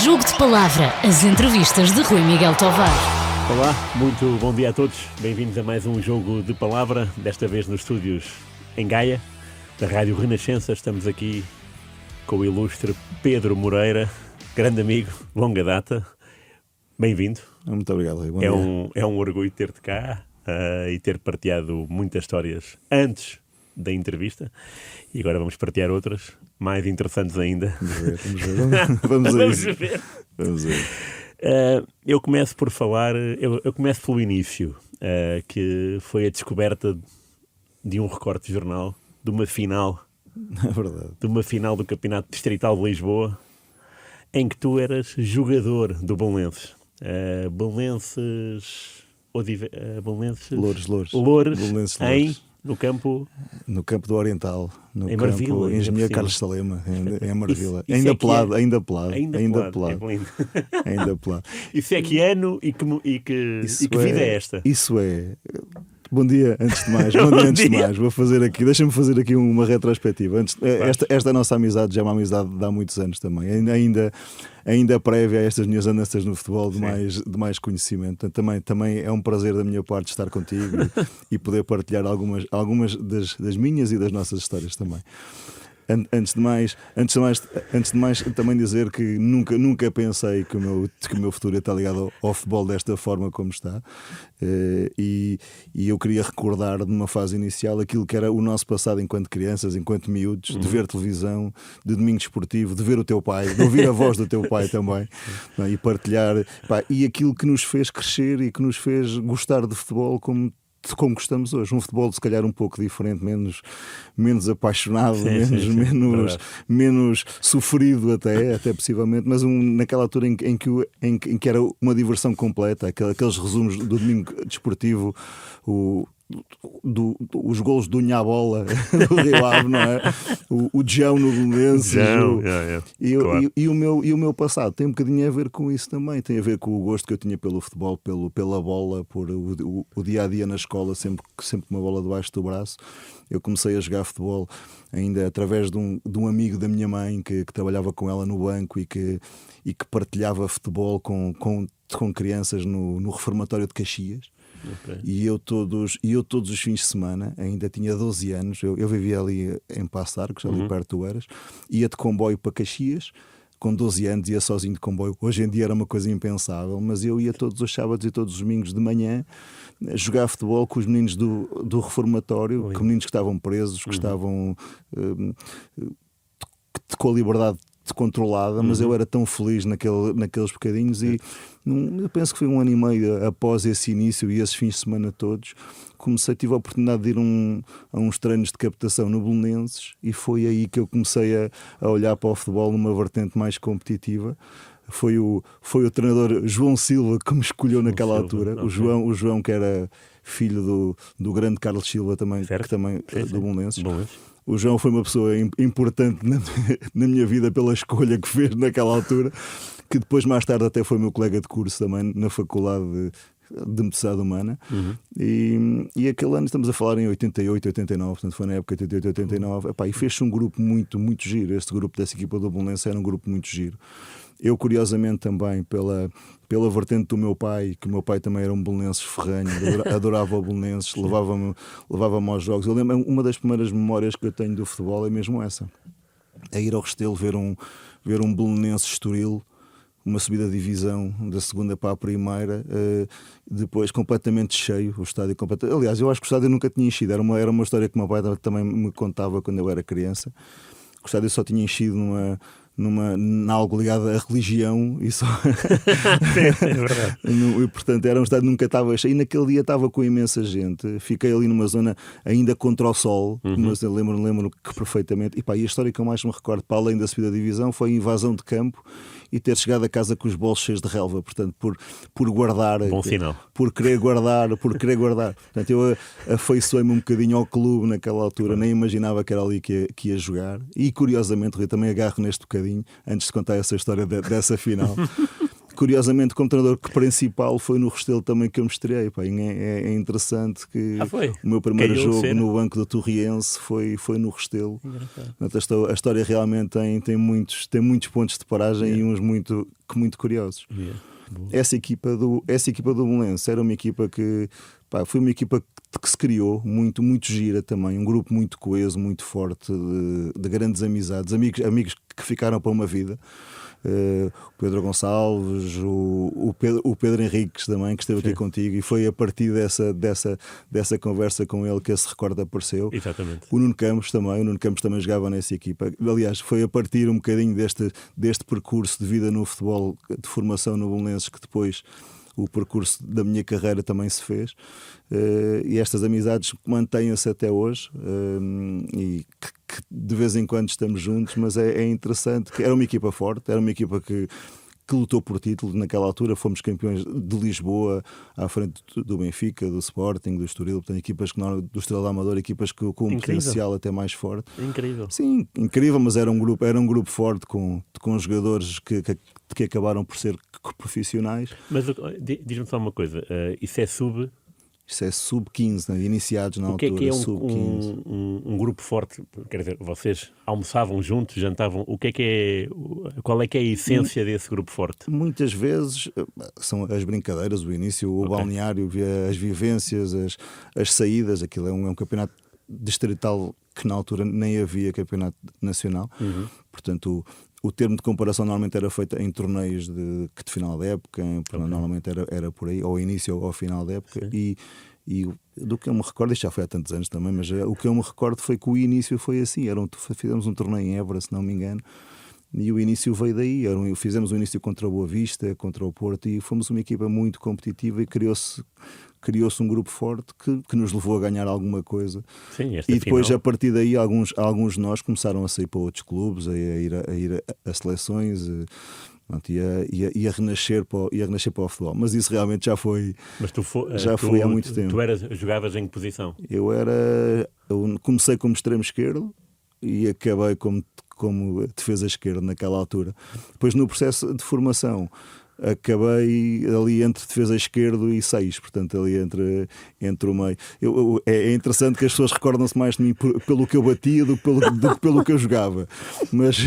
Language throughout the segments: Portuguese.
Jogo de Palavra, as entrevistas de Rui Miguel Tovar. Olá, muito bom dia a todos. Bem-vindos a mais um Jogo de Palavra, desta vez nos estúdios em Gaia, da Rádio Renascença. Estamos aqui com o ilustre Pedro Moreira, grande amigo, longa data. Bem-vindo. Muito obrigado, Rui. Bom dia. É um orgulho ter-te cá e ter partilhado muitas histórias antes da entrevista. E agora vamos partilhar outras, mais interessantes ainda. Vamos ver. Eu começo por falar, eu começo pelo início, que foi a descoberta de um recorte de jornal, de uma final, É verdade. de uma final do Campeonato Distrital de Lisboa, em que tu eras jogador do Belenenses. Belenenses Louros. Louros, Belenenses. no campo do Oriental, no em campo Marvila, Engenheiro Carlos Salema, em Marvila. Ainda pelado. Ainda pelado. Isso é que ano e que vida é esta? Isso é. Bom dia, antes de mais. Deixa-me fazer aqui uma retrospectiva. Esta nossa amizade já é uma amizade de há muitos anos também. Ainda prévia a estas minhas andanças no futebol de mais conhecimento. Portanto, também é um prazer da minha parte estar contigo e poder partilhar algumas das minhas e das nossas histórias também. Antes de mais, também dizer que nunca pensei que o meu futuro está ligado ao futebol desta forma como está. E eu queria recordar de uma fase inicial aquilo que era o nosso passado enquanto crianças, enquanto miúdos, de ver televisão, de domingo desportivo, de ver o teu pai, de ouvir a voz do teu pai também, e partilhar, e aquilo que nos fez crescer e que nos fez gostar de futebol como gostamos hoje. Um futebol se calhar um pouco diferente, menos apaixonado, menos sofrido até possivelmente, mas naquela altura em que era uma diversão completa, aqueles resumos do domingo desportivo, os golos do Nhabola do Rio Ave, não é? O João no Belenenses. E o meu passado tem um bocadinho a ver com isso também. Tem a ver com o gosto que eu tinha pelo futebol, pela bola, por o dia a dia na escola, sempre com uma bola debaixo do braço. Eu comecei a jogar futebol ainda através de um amigo da minha mãe que trabalhava com ela no banco e que partilhava futebol com crianças no reformatório de Caxias. Okay. E eu todos os fins de semana, ainda tinha 12 anos, eu vivia ali em Passar, que já ali perto tu eras, ia de comboio para Caxias. Com 12 anos ia sozinho de comboio. Hoje em dia era uma coisa impensável, mas eu ia todos os sábados e todos os domingos de manhã jogar futebol com os meninos do reformatório, com meninos que estavam presos, que estavam com a liberdade controlada, mas eu era tão feliz naqueles bocadinhos. E eu penso que foi 1 ano e meio após esse início e esses fins de semana todos, tive a oportunidade de ir a uns treinos de captação no Belenenses, e foi aí que eu comecei a olhar para o futebol numa vertente mais competitiva. Foi o treinador João Silva que me escolheu naquela altura. Okay. O João que era filho do grande Carlos Silva também, que também do Belenenses. O João foi uma pessoa importante na minha vida pela escolha que fez naquela altura, que depois mais tarde até foi meu colega de curso também na Faculdade de Medicina Humana. E aquele ano, estamos a falar em 88, 89, portanto foi na época de 88, 89, e fez-se um grupo muito, muito giro. Este grupo dessa equipa do Belenenses era um grupo muito giro. Eu, curiosamente, também pela vertente do meu pai, que o meu pai também era um belenenses ferranho, adorava o Belenenses, levava-me aos jogos. Eu lembro, uma das primeiras memórias que eu tenho do futebol é mesmo essa: é ir ao Restelo ver um Belenenses Estoril, uma subida de divisão da segunda para a primeira, depois completamente cheio, o estádio completamente. Aliás, eu acho que o estádio nunca tinha enchido, era uma história que o meu pai também me contava quando eu era criança. O estádio só tinha enchido em algo ligado à religião e só. É verdade. E, portanto, era um estádio que nunca estava cheio, e naquele dia estava com imensa gente. Fiquei ali numa zona ainda contra o sol, mas eu lembro que perfeitamente. E a história que eu mais me recordo, para além da subida da divisão, foi a invasão de campo e ter chegado a casa com os bolsos cheios de relva, portanto, por guardar. Bom sinal. Por querer guardar. Portanto, eu afeiçoei-me um bocadinho ao clube naquela altura, nem imaginava que era ali que ia jogar. E curiosamente, Rui, também agarro neste bocadinho, antes de contar essa história dessa final, curiosamente, como treinador principal, foi no Restelo também que eu me estreiei. Pá. É interessante que o meu primeiro jogo no banco do Torriense foi no Restelo. Portanto, a história realmente tem muitos pontos de paragem e uns muito curiosos. Essa equipa do Belenenses era uma equipa que foi uma equipa que se criou muito gira também, um grupo muito coeso, muito forte, de grandes amizades, amigos que ficaram para uma vida. O Pedro Gonçalves, o Pedro Henriques também, que esteve aqui contigo, e foi a partir dessa conversa com ele que esse recorde apareceu. Exatamente. O Nuno Campos também jogava nessa equipa. Aliás, foi a partir um bocadinho deste percurso de vida no futebol, de formação no Belenenses, que depois o percurso da minha carreira também se fez, e estas amizades mantêm-se até hoje, e que de vez em quando estamos juntos, mas é interessante, que era uma equipa forte, era uma equipa que lutou por título. Naquela altura fomos campeões de Lisboa, à frente do Benfica, do Sporting, do Estoril, portanto, equipas do Estrela da Amadora, equipas com um potencial até mais forte. Incrível. Sim, incrível, mas era um grupo forte com jogadores que acabaram por ser profissionais. Mas diz-me só uma coisa, isso é sub-15, né? Iniciados na altura. O que é um grupo forte? Quer dizer, vocês almoçavam juntos, jantavam, qual é que é a essência desse grupo forte? Muitas vezes são as brincadeiras, o início, o balneário, as vivências, as saídas. Aquilo é um campeonato distrital que na altura nem havia campeonato nacional. Portanto, o termo de comparação normalmente era feito em torneios de final da época, normalmente era por aí, ou início ou ao final da época. E do que eu me recordo, isto já foi há tantos anos também, mas o que eu me recordo foi que o início foi assim. Fizemos um torneio em Évora, se não me engano, e o início veio daí. Fizemos o início contra o Boa Vista, contra o Porto, e fomos uma equipa muito competitiva, e criou-se um grupo forte que nos levou a ganhar alguma coisa. Sim, e depois, a partir daí, alguns de nós começaram a sair para outros clubes, a ir a seleções, e a renascer para o futebol. Mas isso realmente já foi, foi há muito tempo. Tu jogavas em que posição? Eu comecei como extremo esquerdo e acabei como defesa esquerda naquela altura. Depois, no processo de formação, acabei ali entre defesa esquerdo e 6, portanto ali entre o meio. É interessante que as pessoas recordam-se mais de mim pelo que eu batia do que pelo que eu jogava, mas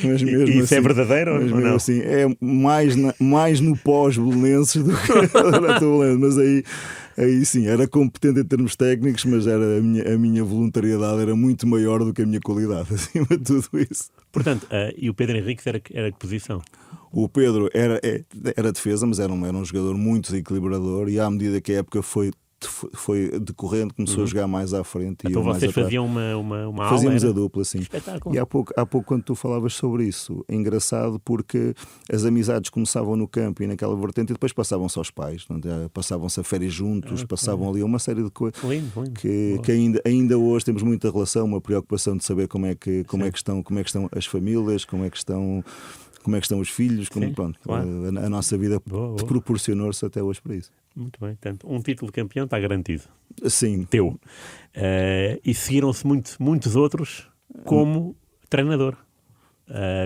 mesmo isso assim, é verdadeiro ou não? Assim, é mais no pós-Belenenses do que durante o Belenenses, mas aí sim, era competente em termos técnicos, mas a minha voluntariedade era muito maior do que a minha qualidade, acima de tudo isso. Portanto, e o Pedro Henriques era que posição? O Pedro era defesa, mas era um jogador muito desequilibrador, e à medida que a época foi decorrendo, começou a jogar mais à frente. Então vocês faziam uma aula? Fazíamos a dupla, sim. Espetáculo. E há pouco, quando tu falavas sobre isso, é engraçado porque as amizades começavam no campo e naquela vertente, e depois passavam-se aos pais, passavam-se a férias juntos, passavam ali uma série de coisas que ainda hoje temos muita relação, uma preocupação de saber como é que estão as famílias, como é que estão os filhos, a nossa vida proporcionou-se até hoje para isso. Muito bem, portanto, um título de campeão está garantido. Sim. Teu. E seguiram-se muitos outros como treinador.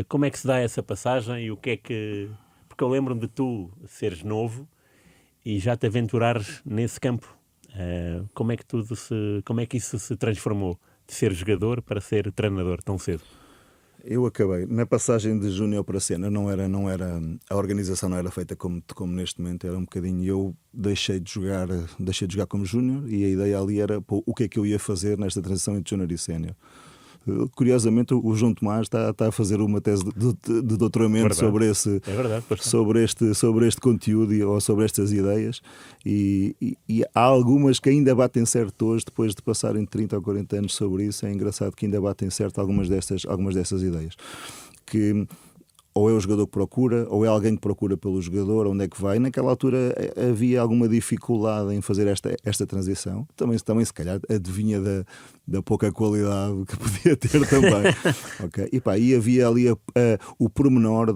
Como é que se dá essa passagem e o que é que... Porque eu lembro-me de tu seres novo e já te aventurares nesse campo. Como é que isso se transformou de ser jogador para ser treinador tão cedo? Eu acabei, na passagem de júnior para sênior, a organização não era feita como neste momento, era um bocadinho, eu deixei de jogar como júnior, e a ideia ali era o que é que eu ia fazer nesta transição entre júnior e sénior. Curiosamente, o João Tomás está a fazer uma tese de doutoramento sobre este conteúdo ou sobre estas ideias, e há algumas que ainda batem certo hoje, depois de passarem 30 ou 40 anos sobre isso. É engraçado que ainda batem certo algumas dessas ideias, que ou é o jogador que procura, ou é alguém que procura pelo jogador, onde é que vai. Naquela altura havia alguma dificuldade em fazer esta transição. Também se calhar adivinha da pouca qualidade que podia ter também. Okay. E havia ali o pormenor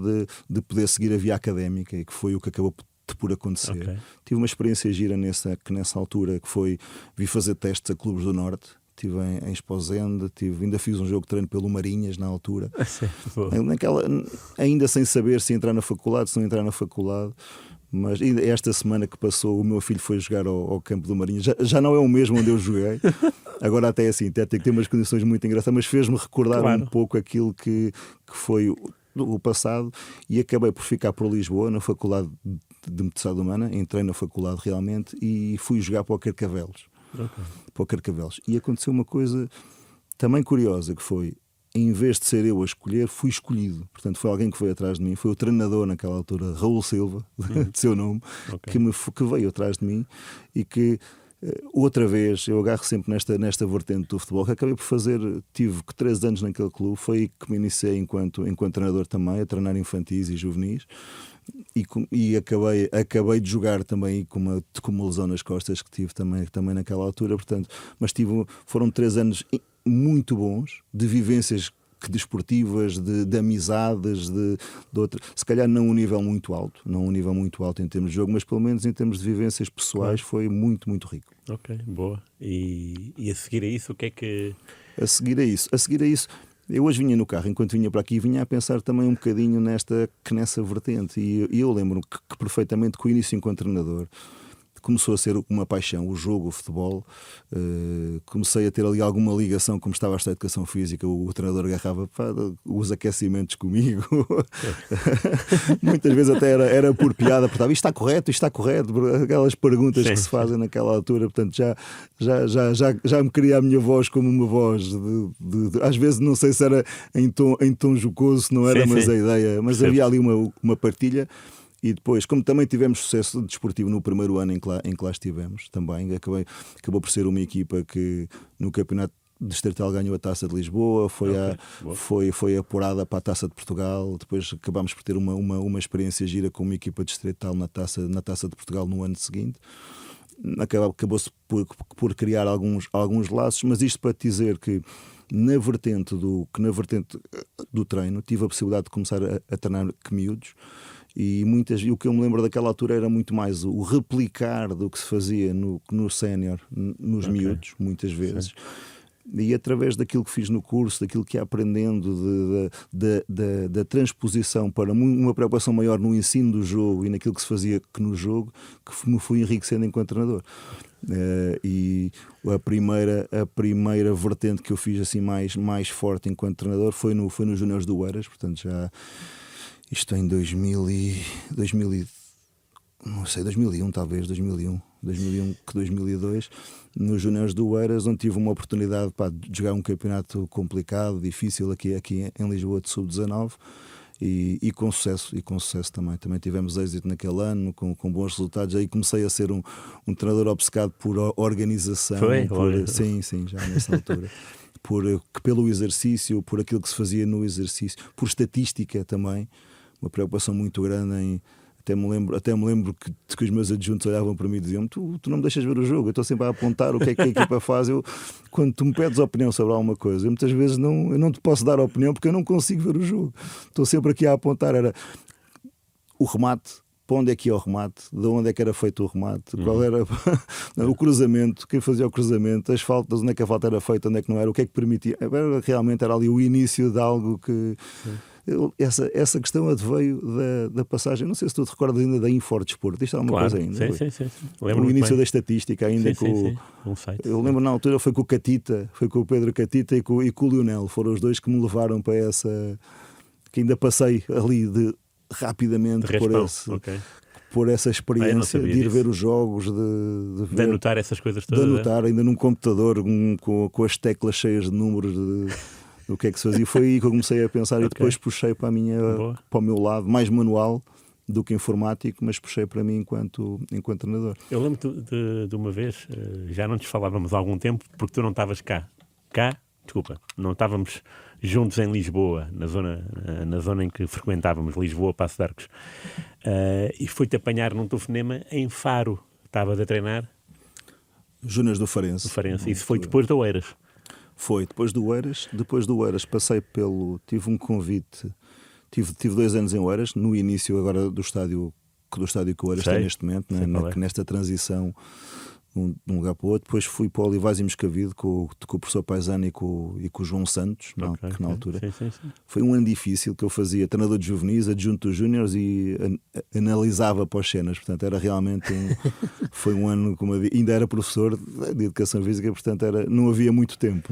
de poder seguir a via académica, e que foi o que acabou por acontecer. Okay. Tive uma experiência gira nessa altura, que foi vir fazer testes a clubes do Norte, estive em Esposende, ainda fiz um jogo de treino pelo Marinhas na altura. Ainda sem saber se entrar na faculdade, se não entrar na faculdade. Mas esta semana que passou, o meu filho foi jogar ao campo do Marinhas. Já não é o mesmo onde eu joguei. Agora até é assim, até tem que ter umas condições muito engraçadas, mas fez-me recordar um pouco aquilo que foi o passado, e acabei por ficar por Lisboa na faculdade de Metade Humana. Entrei na faculdade realmente e fui jogar para o Carcavelos. Para o Carcavelos. E aconteceu uma coisa também curiosa, que foi, em vez de ser eu a escolher, fui escolhido. Portanto, foi alguém que foi atrás de mim. Foi o treinador naquela altura, Raul Silva, de seu nome, que veio atrás de mim, e que outra vez eu agarro sempre nesta vertente do futebol, que acabei por fazer. Tive 3 anos naquele clube. Foi que me iniciei enquanto treinador também, a treinar infantis e juvenis, e acabei de jogar também com uma lesão nas costas que tive também naquela altura. Portanto, mas foram 3 anos muito bons, de vivências desportivas, de amizades, de outra, se calhar não um nível muito alto em termos de jogo, mas pelo menos em termos de vivências pessoais foi muito, muito rico. Ok, boa. E a seguir a isso, o que é que... A seguir a isso, eu hoje vinha no carro, enquanto vinha para aqui, e vinha a pensar também um bocadinho nessa vertente, e eu lembro que perfeitamente que o início enquanto treinador começou a ser uma paixão, o jogo, o futebol. Comecei a ter ali alguma ligação, como estava a estudar educação física, o treinador agarrava os aquecimentos comigo. Muitas vezes até era por piada, portanto, isto está correto, aquelas perguntas que se fazem naquela altura. Portanto, já me queria a minha voz como uma voz às vezes não sei se era em tom jocoso, se não era, mas a ideia, mas havia ali uma partilha. E depois, como também tivemos sucesso desportivo no primeiro ano em que lá estivemos, também acabou por ser uma equipa que no campeonato distrital ganhou a Taça de Lisboa, foi apurada para a Taça de Portugal. Depois acabámos por ter uma experiência gira com uma equipa distrital na Taça de Portugal no ano seguinte. Acabou-se por criar alguns laços, mas isto para te dizer que na vertente do treino tive a possibilidade de começar a treinar miúdos. E o que eu me lembro daquela altura era muito mais o replicar do que se fazia no sénior, nos miúdos, muitas vezes. Sim. E através daquilo que fiz no curso, daquilo que ia aprendendo, da transposição para uma preocupação maior no ensino do jogo e naquilo que se fazia no jogo, que me fui enriquecendo enquanto treinador. E a primeira vertente que eu fiz assim mais forte enquanto treinador foi nos Júniores do Oeiras, portanto já... Isto em 2001 talvez, 2001, 2002, nos Júniores do Oeiras, onde tive uma oportunidade de jogar um campeonato complicado, difícil aqui em Lisboa de Sub-19, e com sucesso também. Também tivemos êxito naquele ano, com bons resultados. Aí comecei a ser um treinador obcecado por organização. Sim, já nessa altura. Pelo exercício, por aquilo que se fazia no exercício, por estatística também. Uma preocupação muito grande até me lembro que os meus adjuntos olhavam para mim e diziam: tu não me deixas ver o jogo, eu estou sempre a apontar o que é que a equipa faz. Quando tu me pedes opinião sobre alguma coisa, eu muitas vezes eu não te posso dar opinião porque eu não consigo ver o jogo. Estou sempre aqui a apontar. Era o remate, para onde é que ia o remate, de onde é que era feito o remate, qual era o cruzamento, quem fazia o cruzamento, as faltas, onde é que a falta era feita, onde é que não era, o que é que permitia. Realmente era ali o início de algo que... Essa questão adveio da passagem, não sei se tu te recordas ainda da Infordesporto, isto era uma coisa ainda. Sim. O início da estatística ainda Um site, eu lembro na altura foi com o Pedro Catita e com o Lionel, foram os dois que me levaram para essa, que ainda passei ali rapidamente por essa experiência de ir ver os jogos, de anotar essas coisas todas. De anotar ainda num computador com as teclas cheias de números do que é que se fazia. Foi aí que eu comecei a pensar e depois puxei para o meu lado, mais manual do que informático, mas puxei para mim enquanto treinador. Eu lembro de uma vez, já não te falávamos há algum tempo, porque tu não estavas não estávamos juntos em Lisboa, na zona em que frequentávamos, Lisboa, Paço de Arcos, e foi-te apanhar num telefonema em Faro. Estavas a treinar? Júniores do Farense. Isso foi depois da Oeiras. Foi, depois do Oeiras passei tive um convite, tive 2 anos em Oeiras, no início agora do estádio que o Oeiras tem neste momento, nesta transição de um lugar para o outro. Depois fui para o Olivais e Moscavide com o professor Paisano e com o João Santos, que na altura Sim. foi um ano difícil, que eu fazia treinador de juvenis, adjunto dos júniores e analisava para as cenas. Portanto, era realmente foi um ano, como eu ainda era professor de educação física, portanto não havia muito tempo.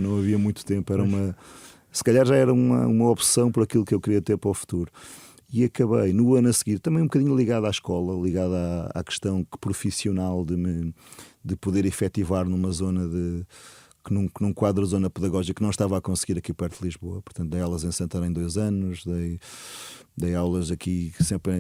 Se calhar já era uma opção por aquilo que eu queria ter para o futuro. E acabei no ano a seguir, também um bocadinho ligado à escola, ligado à questão profissional de poder efetivar numa zona num quadro de zona pedagógica que não estava a conseguir aqui perto de Lisboa. Portanto, dei aulas em Santarém 2 anos, dei aulas aqui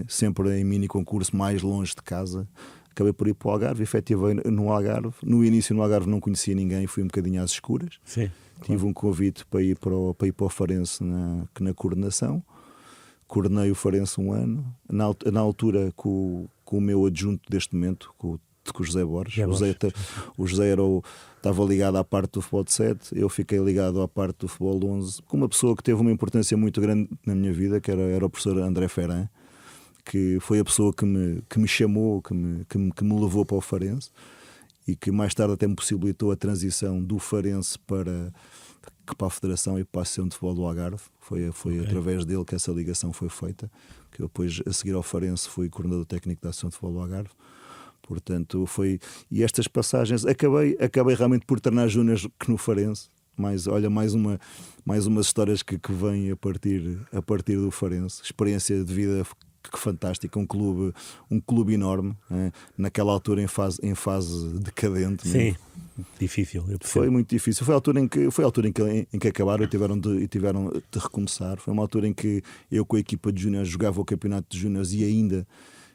sempre em mini concurso mais longe de casa. Acabei por ir para o Algarve, efetivei no Algarve. No início no Algarve não conhecia ninguém, fui um bocadinho às escuras. Sim, Tive um convite para ir para o Farense na coordenação. Coordenei o Farense um ano, na altura com o meu adjunto deste momento, com o José Borges. O José estava ligado à parte do futebol de 7, eu fiquei ligado à parte do futebol de 11, com uma pessoa que teve uma importância muito grande na minha vida, que era o professor André Ferran, que foi a pessoa que me chamou, que me levou para o Farense e que mais tarde até me possibilitou a transição do Farense para a Federação e para a Associação de Futebol do Algarve. Foi através dele que essa ligação foi feita, que eu depois, a seguir ao Farense, fui coordenador técnico da Associação de Futebol do Algarve. Portanto, e estas passagens, acabei realmente por treinar júniores que no Farense. Mais umas histórias que vêm a partir do Farense. Experiência de vida que fantástica, um clube enorme, naquela altura em fase decadente. Sim, mesmo. difícil. Foi muito difícil. Foi a altura em que acabaram e tiveram de recomeçar. Foi uma altura em que eu, com a equipa de júniores, jogava o campeonato de júniores e ainda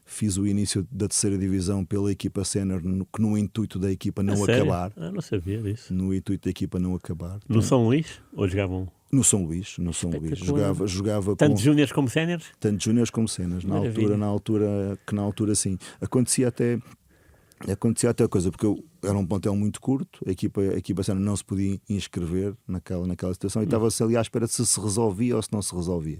fiz o início da terceira divisão pela equipa sénior, no intuito da equipa não acabar. Não sabia disso. No intuito da equipa não acabar. No São Luís? Ou jogavam? No São Luís. Jogava tanto júniores como séniores? Tanto júniores como séniores. Na altura sim. Acontecia até a coisa, porque eu era um plantel muito curto, a equipa sénior não se podia inscrever naquela situação e estava-se ali à espera de se resolvia ou se não se resolvia.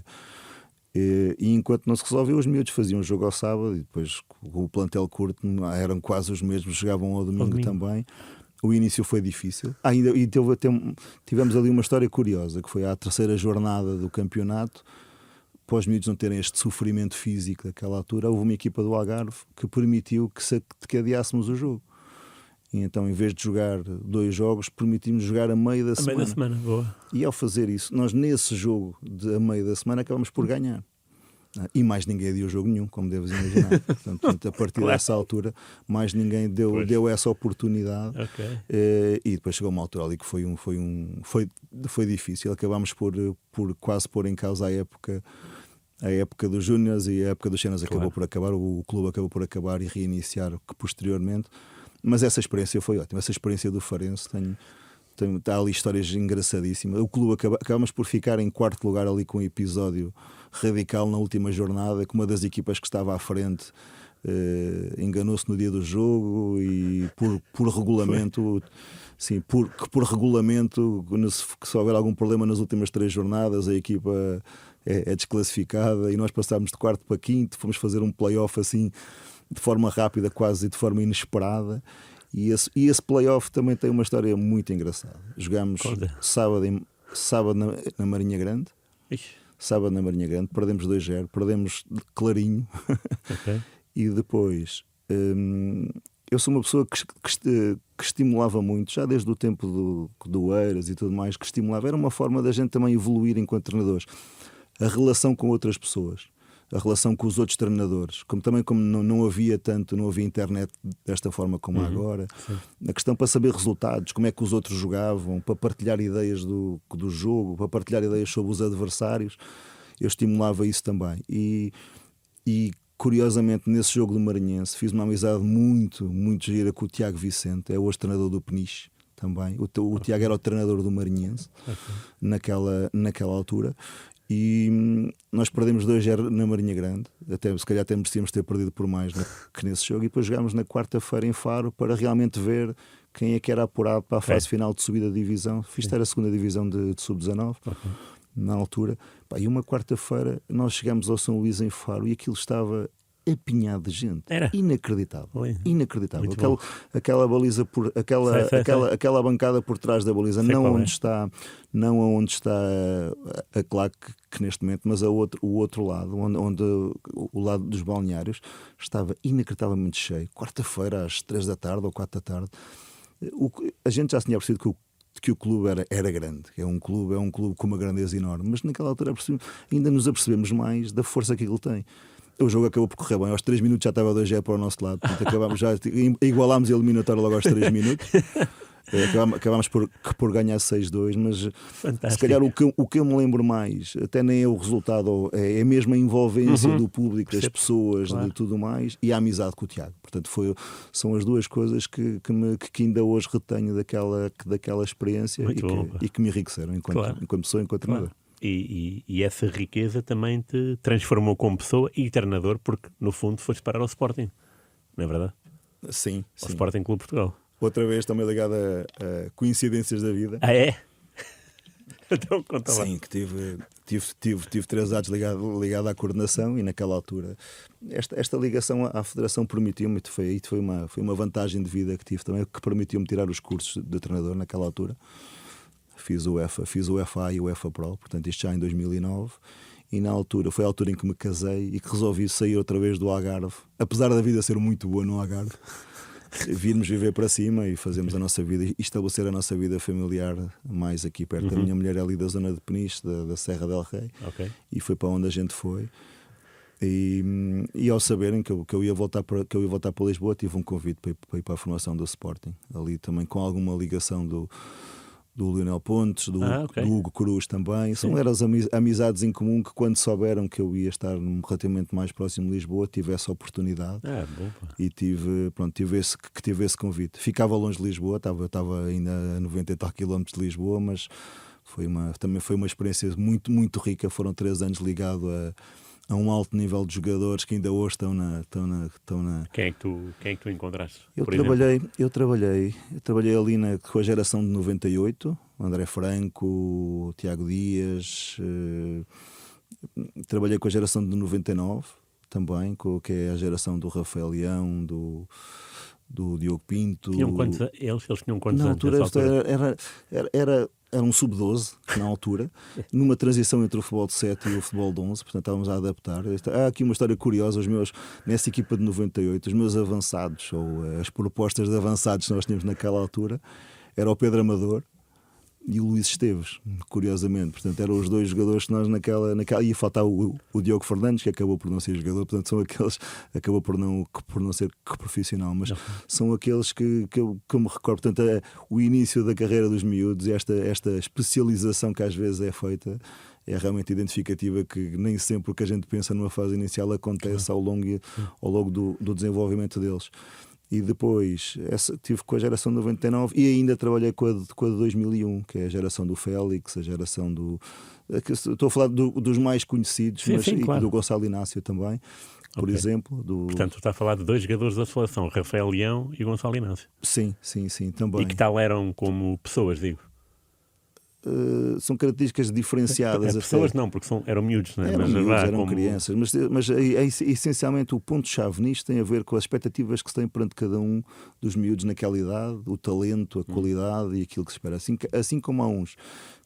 E enquanto não se resolveu, os miúdos faziam um jogo ao sábado e depois o plantel curto eram quase os mesmos, jogavam ao domingo também. O início foi difícil. Tivemos ali uma história curiosa, que foi à terceira jornada do campeonato. Para os miúdos não terem este sofrimento físico daquela altura, houve uma equipa do Algarve que permitiu que adiássemos o jogo. E então, em vez de jogar 2 jogos, permitimos jogar a meio da semana. A meio da semana, boa. E ao fazer isso, nós nesse jogo a meio da semana acabamos por ganhar. E mais ninguém deu jogo nenhum, como deves imaginar. Portanto, a partir dessa altura, mais ninguém deu essa oportunidade. Okay. E depois chegou uma altura ali que foi difícil. Acabámos por quase pôr em causa a época dos júniores, e a época dos séniores acabou por acabar. O clube acabou por acabar e reiniciar posteriormente. Mas essa experiência foi ótima. Essa experiência do Farense há ali histórias engraçadíssimas. O clube acabamos por ficar em 4º lugar ali com um episódio radical na última jornada, que uma das equipas que estava à frente enganou-se no dia do jogo e por regulamento, sim, por regulamento, se houver algum problema nas últimas 3 jornadas, a equipa é desclassificada, e nós passámos de 4º para 5º, fomos fazer um play-off assim de forma rápida, quase de forma inesperada. E esse play-off também tem uma história muito engraçada. Jogámos sábado na Marinha Grande. Sábado na Marinha Grande, perdemos 2-0, perdemos clarinho. Okay. E depois eu sou uma pessoa que estimulava muito, já desde o tempo do Eiras e tudo mais, que estimulava. Era uma forma da gente também evoluir enquanto treinadores. A relação com outras pessoas, a relação com os outros treinadores, como não havia internet desta forma como há agora. Sim. A questão para saber resultados, como é que os outros jogavam, para partilhar ideias do jogo, para partilhar ideias sobre os adversários, eu estimulava isso também. E curiosamente, nesse jogo do Maranhense, fiz uma amizade muito, muito gira com o Tiago Vicente, é hoje treinador do Peniche também. O Tiago era o treinador do Maranhense naquela altura. E nós perdemos 2-0 na Marinha Grande, se calhar até merecíamos ter perdido por mais que nesse jogo, e depois jogámos na quarta-feira em Faro para realmente ver quem é que era apurado para a fase final de subida de divisão. Isto era a 2ª divisão de sub-19 na altura. E uma quarta-feira nós chegamos ao São Luís em Faro e aquilo estava apinhado de gente. Era? Inacreditável. Oi. Inacreditável. Muito Aquela baliza Sei. aquela bancada por trás da baliza, Sei não qual é. onde está, não aonde está a claque que neste momento, mas o outro lado, onde o lado dos balneários estava inacreditavelmente cheio. Quarta-feira às 3 da tarde ou 4 da tarde. A gente já se tinha percebido que o clube era grande, é um clube com uma grandeza enorme, mas naquela altura ainda nos apercebemos mais da força que ele tem. O jogo acabou por correr bem, aos 3 minutos já estava 2-0 para o nosso lado, portanto, igualámos a eliminatória logo aos 3 minutos. Acabámos por ganhar 6-2, mas Fantástico. se calhar o que eu me lembro mais, até nem é o resultado, é mesmo a envolvência do público, das pessoas, claro. de tudo mais, e a amizade com o Tiago. Portanto, são as duas coisas que ainda hoje retenho daquela experiência e que me enriqueceram enquanto pessoa, enquanto treinador. E essa riqueza também te transformou como pessoa e treinador, porque no fundo foste parar ao Sporting, não é verdade? Sim. Ao Sporting Clube Portugal. Outra vez também ligado a coincidências da vida. Ah, é? Então conta lá. Sim, que tive 3 anos ligado à coordenação, e naquela altura esta ligação à Federação permitiu-me, foi uma vantagem de vida que tive também, que permitiu-me tirar os cursos de treinador naquela altura. Fiz o FA e o FA Pro, portanto isto já em 2009, e na altura, foi a altura em que me casei e que resolvi sair outra vez do Algarve, apesar da vida ser muito boa no Algarve. Virmos viver para cima e fazermos a nossa vida e estabelecer a nossa vida familiar mais aqui perto. A minha mulher é ali da zona de Peniche, da Serra del Rei, e foi para onde a gente foi. E ao saberem que eu ia voltar para Lisboa, tive um convite para ir para a formação do Sporting, ali também com alguma ligação do Lionel Pontes, do Hugo Cruz também. Eram as amizades em comum que, quando souberam que eu ia estar relativamente mais próximo de Lisboa, tive essa oportunidade. E tive esse convite. Ficava longe de Lisboa, estava ainda a 90 e tal quilómetros de Lisboa, mas também foi uma experiência muito, muito rica. Foram 3 anos ligado a um alto nível de jogadores que ainda hoje estão na... Quem é que tu encontraste? Eu trabalhei ali com a geração de 98, André Franco, Tiago Dias, trabalhei com a geração de 99 também, que é a geração do Rafael Leão, do Diogo Pinto. Eles tinham quantos na anos? altura? Era um sub-12 na altura, numa transição entre o futebol de 7 e o futebol de 11, portanto estávamos a adaptar. Há aqui uma história curiosa, nessa equipa de 98, os meus avançados, ou as propostas de avançados que nós tínhamos naquela altura, era o Pedro Amador e o Luís Esteves, curiosamente. Portanto, eram os dois jogadores que nós naquela ia faltar o Diogo Fernandes, que acabou por não ser jogador, portanto são aqueles, acabou por não ser profissional, mas são aqueles que eu me recordo. Portanto, o início da carreira dos miúdos, esta especialização que às vezes é feita, é realmente identificativa, que nem sempre o que a gente pensa numa fase inicial acontece ao longo do desenvolvimento deles. E depois tive com a geração de 99 e ainda trabalhei com a de 2001, que é a geração do Félix, a geração do... Estou a falar dos mais conhecidos, claro. Do Gonçalo Inácio também, por exemplo. Portanto, tu estás a falar de 2 jogadores da seleção, Rafael Leão e Gonçalo Inácio. Sim, também. E que tal eram como pessoas, digo? São características diferenciadas. Pessoas não, porque eram miúdos, não é? Eram crianças, mas essencialmente o ponto-chave nisto tem a ver com as expectativas que se tem perante cada um dos miúdos naquela idade, o talento, a qualidade e aquilo que se espera. Assim como há uns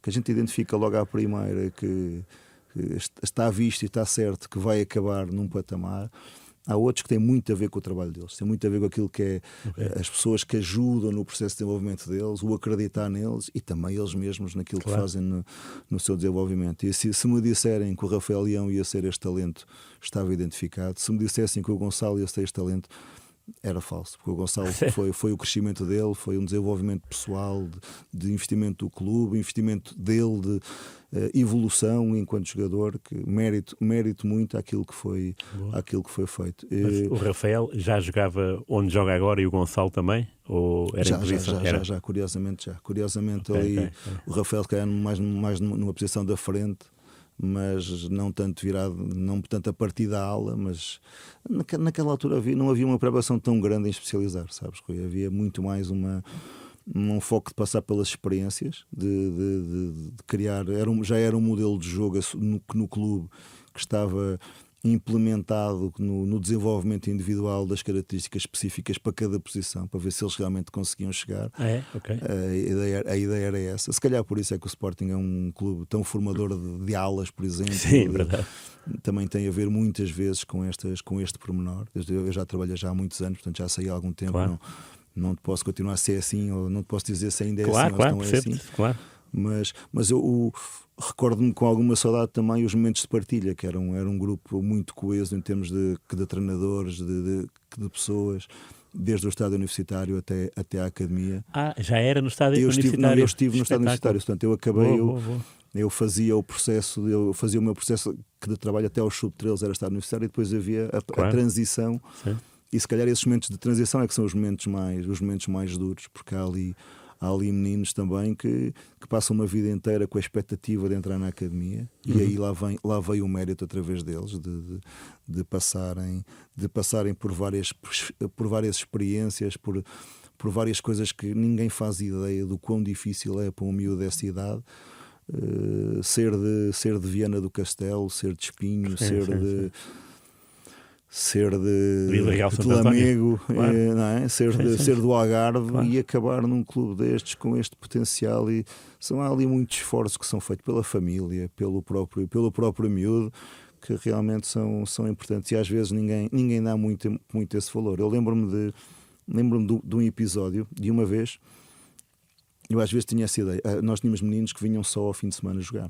que a gente identifica logo à primeira que está visto e está certo que vai acabar num patamar. Há outros que têm muito a ver com o trabalho deles, têm muito a ver com aquilo que é as pessoas que ajudam no processo de desenvolvimento deles, o acreditar neles e também eles mesmos naquilo que fazem no seu desenvolvimento. E se me disserem que o Rafael Leão ia ser este talento, estava identificado. Se me dissessem que o Gonçalo ia ser este talento, era falso, porque o Gonçalo foi o crescimento dele, foi um desenvolvimento pessoal, de investimento do clube, investimento dele, de evolução enquanto jogador, que mérito muito àquilo que foi feito. Mas o Rafael já jogava onde joga agora e o Gonçalo também? Ou era já, curiosamente ali. O Rafael se calhar mais numa posição da frente, mas não tanto a partir da ala, mas naquela altura não havia uma preocupação tão grande em especializar, sabes, Rui? Havia muito mais um foco de passar pelas experiências, de criar, já era um modelo de jogo no clube que estava implementado no desenvolvimento individual das características específicas para cada posição, para ver se eles realmente conseguiam chegar. Okay. A ideia era essa. Se calhar por isso é que o Sporting é um clube tão formador de alas, por exemplo. Sim, verdade. Também tem a ver muitas vezes com este pormenor. Eu já trabalho já há muitos anos, portanto já saí há algum tempo. Claro. Não te posso continuar a ser assim, ou não te posso dizer se ainda é Claro, assim claro, ou se não é assim. Claro. Mas eu recordo-me com alguma saudade também os momentos de partilha, que era um grupo muito coeso em termos de treinadores, de pessoas, desde o estádio universitário até à academia. Já era no estádio universitário? Eu estive no estádio universitário, portanto eu acabei, eu fazia o meu processo de trabalho até aos sub-13, era estádio universitário, e depois havia a transição. Sim. E se calhar esses momentos de transição é que são os momentos mais duros, porque há ali meninos também que passam uma vida inteira com a expectativa de entrar na academia, e aí lá veio o mérito através deles de passarem por várias experiências, por várias coisas que ninguém faz ideia do quão difícil é para um miúdo dessa idade. Ser de Viana do Castelo, ser de Espinho, ser de Lamego, não é? ser do Algarve, claro. E acabar num clube destes com este potencial. E há ali muitos esforços que são feitos pela família, pelo próprio miúdo, que realmente são importantes, e às vezes ninguém dá muito esse valor. Eu lembro-me de um episódio de uma vez. Eu às vezes tinha essa ideia. Nós tínhamos meninos que vinham só ao fim de semana jogar,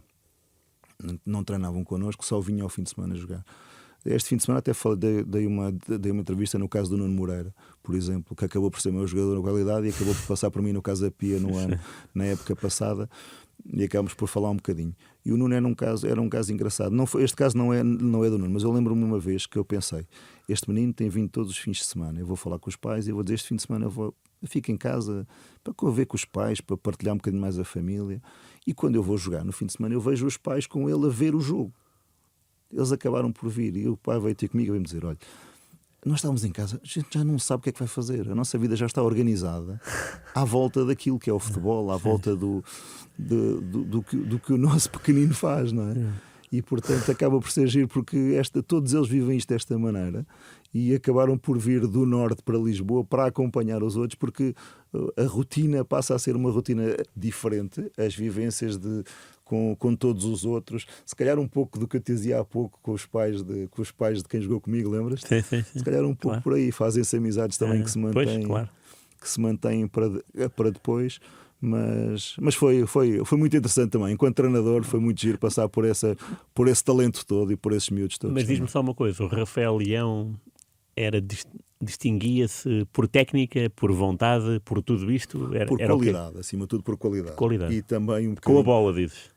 não treinavam connosco, só vinham ao fim de semana jogar. Este fim de semana até dei uma entrevista no caso do Nuno Moreira, por exemplo, que acabou por ser meu jogador de qualidade e acabou por passar por mim no Casa Pia na época passada, e acabamos por falar um bocadinho. E o Nuno era um caso engraçado. Este caso não é do Nuno, mas eu lembro-me uma vez que eu pensei: este menino tem vindo todos os fins de semana, eu vou falar com os pais e vou dizer: este fim de semana eu fico em casa para conviver com os pais, para partilhar um bocadinho mais a família, e quando eu vou jogar no fim de semana eu vejo os pais com ele a ver o jogo. Eles acabaram por vir e o pai veio ter comigo e veio-me dizer: olha, nós estávamos em casa, a gente já não sabe o que é que vai fazer, a nossa vida já está organizada à volta daquilo que é o futebol, à volta do que o nosso pequenino faz, não é? E portanto acaba por ser giro, porque todos eles vivem isto desta maneira, e acabaram por vir do norte para Lisboa para acompanhar os outros, porque a rotina passa a ser uma rotina diferente, as vivências com todos os outros, se calhar um pouco do que eu te dizia há pouco com os pais de quem jogou comigo, lembras? Sim. Se calhar um pouco por aí, fazem-se amizades também que se mantêm, que se mantêm para depois. Mas foi muito interessante também. Enquanto treinador, foi muito giro passar por esse talento todo e por esses miúdos todos. Mas diz-me só uma coisa: o Rafael Leão distinguia-se por técnica, por vontade, por tudo isto? Por qualidade, acima de tudo por qualidade. E também com a bola, dizes?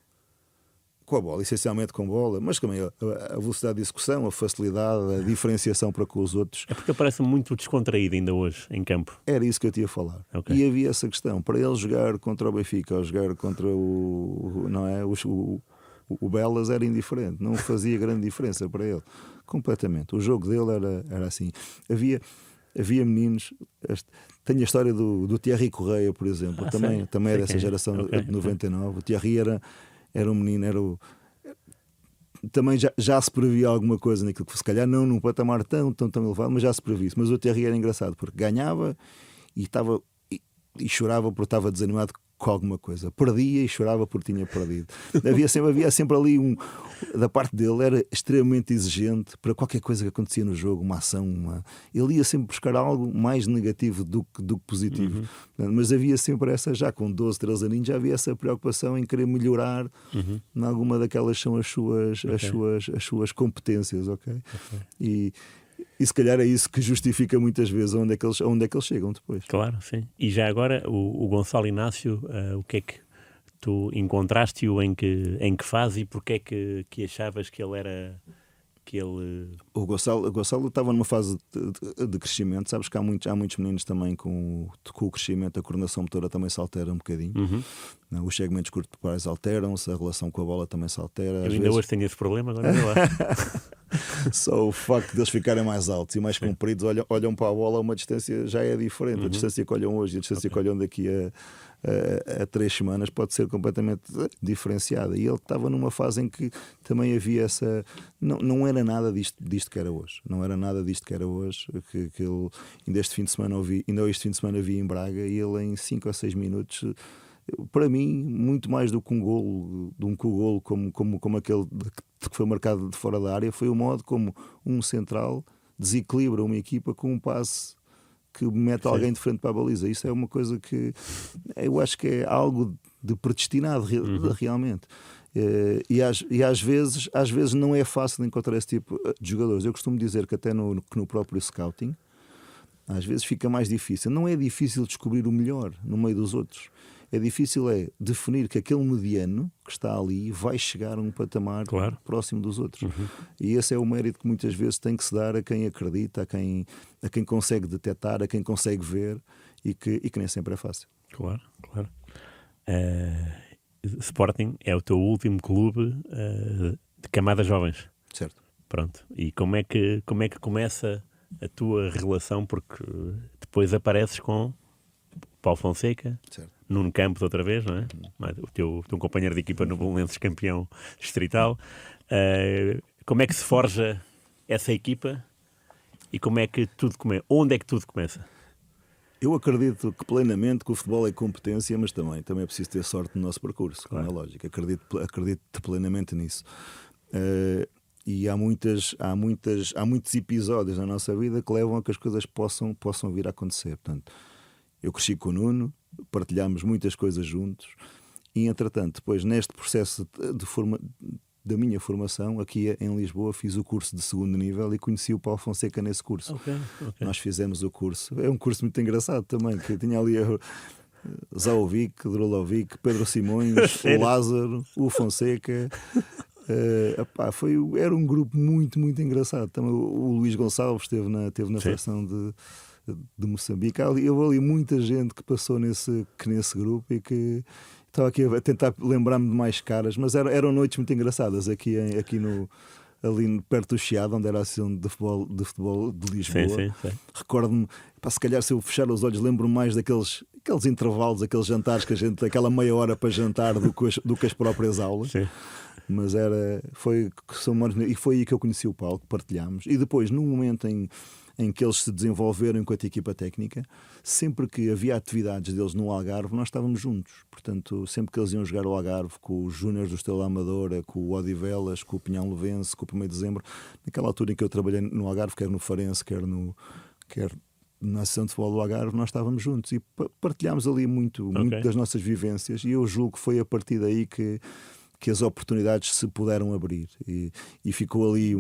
Com a bola, essencialmente com bola, mas também a velocidade de execução, a facilidade, a diferenciação para com os outros. É porque parece muito descontraído ainda hoje em campo. Era isso que eu te ia falar. Okay. E havia essa questão, para ele jogar contra o Benfica ou jogar contra o Belas, era indiferente, não fazia grande diferença para ele, completamente. O jogo dele era assim. Havia meninos. Tenho a história do Thierry Correia, por exemplo, também era dessa geração de 99. O Thierry era um menino, também já se previa alguma coisa naquilo, que se calhar não num patamar tão elevado, mas já se previa. Mas o Thierry era engraçado, porque ganhava e chorava porque estava desanimado com alguma coisa, perdia e chorava porque tinha perdido. Havia sempre ali da parte dele, era extremamente exigente para qualquer coisa que acontecia no jogo, uma ação, ele ia sempre buscar algo mais negativo do que positivo. Mas havia sempre essa, já com 12, 13 aninhos, já havia essa preocupação em querer melhorar em alguma daquelas são as suas competências, ok? E se calhar é isso que justifica muitas vezes onde é que eles chegam depois. Claro, sim. E já agora, o Gonçalo Inácio, o que é que tu encontraste-o em que fase, e porque é que achavas que ele era... O Gonçalo estava numa fase de crescimento. Sabes que há muitos meninos também com o crescimento, a coordenação motora também se altera um bocadinho. Os segmentos corporais alteram-se, a relação com a bola também se altera. Eu ainda hoje tenho esse problema, agora não é lá. Só o facto de eles ficarem mais altos e mais compridos, olham para a bola a uma distância já é diferente. A distância que olham hoje e a distância que olham daqui a 3 semanas pode ser completamente diferenciada. E ele estava numa fase em que também havia essa. Não era nada disto que era hoje. Não era nada disto que era hoje. Que ele, ainda este fim de semana vi em Braga e ele em 5 ou 6 minutos. Para mim, muito mais do que um golo como aquele que foi marcado de fora da área, foi o modo como um central desequilibra uma equipa com um passe que mete alguém de frente para a baliza. Isso é uma coisa que eu acho que é algo de predestinado realmente. E às vezes não é fácil encontrar esse tipo de jogadores. Eu costumo dizer que até no próprio scouting às vezes fica mais difícil. Não é difícil descobrir o melhor no meio dos outros. É difícil definir que aquele mediano que está ali vai chegar a um patamar próximo dos outros. E esse é o mérito que muitas vezes tem que se dar a quem acredita, a quem consegue detectar, a quem consegue ver e que nem sempre é fácil. Claro. Sporting é o teu último clube de camadas jovens. Certo. Pronto. E como é que começa a tua relação? Porque depois apareces com Paulo Fonseca, certo. Nuno Campos outra vez, não é? O teu companheiro de equipa no Belenenses, campeão distrital. Como é que se forja essa equipa e como é que tudo começa? Onde é que tudo começa? Eu acredito que plenamente que o futebol é competência, mas também é preciso ter sorte no nosso percurso, como é lógico. Acredito plenamente nisso. E há muitos episódios na nossa vida que levam a que as coisas possam vir a acontecer. Portanto, eu cresci com o Nuno, partilhámos muitas coisas juntos e, entretanto, depois neste processo da minha formação, aqui em Lisboa, fiz o curso de segundo nível e conheci o Paulo Fonseca nesse curso. Okay. Nós fizemos o curso. É um curso muito engraçado também, que tinha ali Zaovic, Drulovic, Pedro Simões, o Lázaro, o Fonseca. Era um grupo muito, muito engraçado. Também o Luís Gonçalves esteve na seleção de Moçambique. Houve ali muita gente que passou nesse grupo e que estava aqui a tentar lembrar-me de mais caras, mas eram noites muito engraçadas aqui ali perto do Chiado, onde era a associação de futebol de Lisboa. Sim. Recordo-me, se calhar se eu fechar os olhos lembro-me mais daqueles intervalos, aqueles jantares que a gente, aquela meia hora para jantar do que as próprias aulas. Sim. Mas foi aí que eu conheci o Paulo, que partilhámos. E depois, num momento em que eles se desenvolveram enquanto equipa técnica, sempre que havia atividades deles no Algarve, nós estávamos juntos. Portanto, sempre que eles iam jogar ao Algarve, com os Júniores do Estrela Amadora, com o Odivelas, com o Pinhão Levense, com o 1º de Dezembro, naquela altura em que eu trabalhei no Algarve, quer no Farense, quer na Associação de Futebol do Algarve, nós estávamos juntos e partilhámos ali muito das nossas vivências, e eu julgo que foi a partir daí que as oportunidades se puderam abrir e ficou ali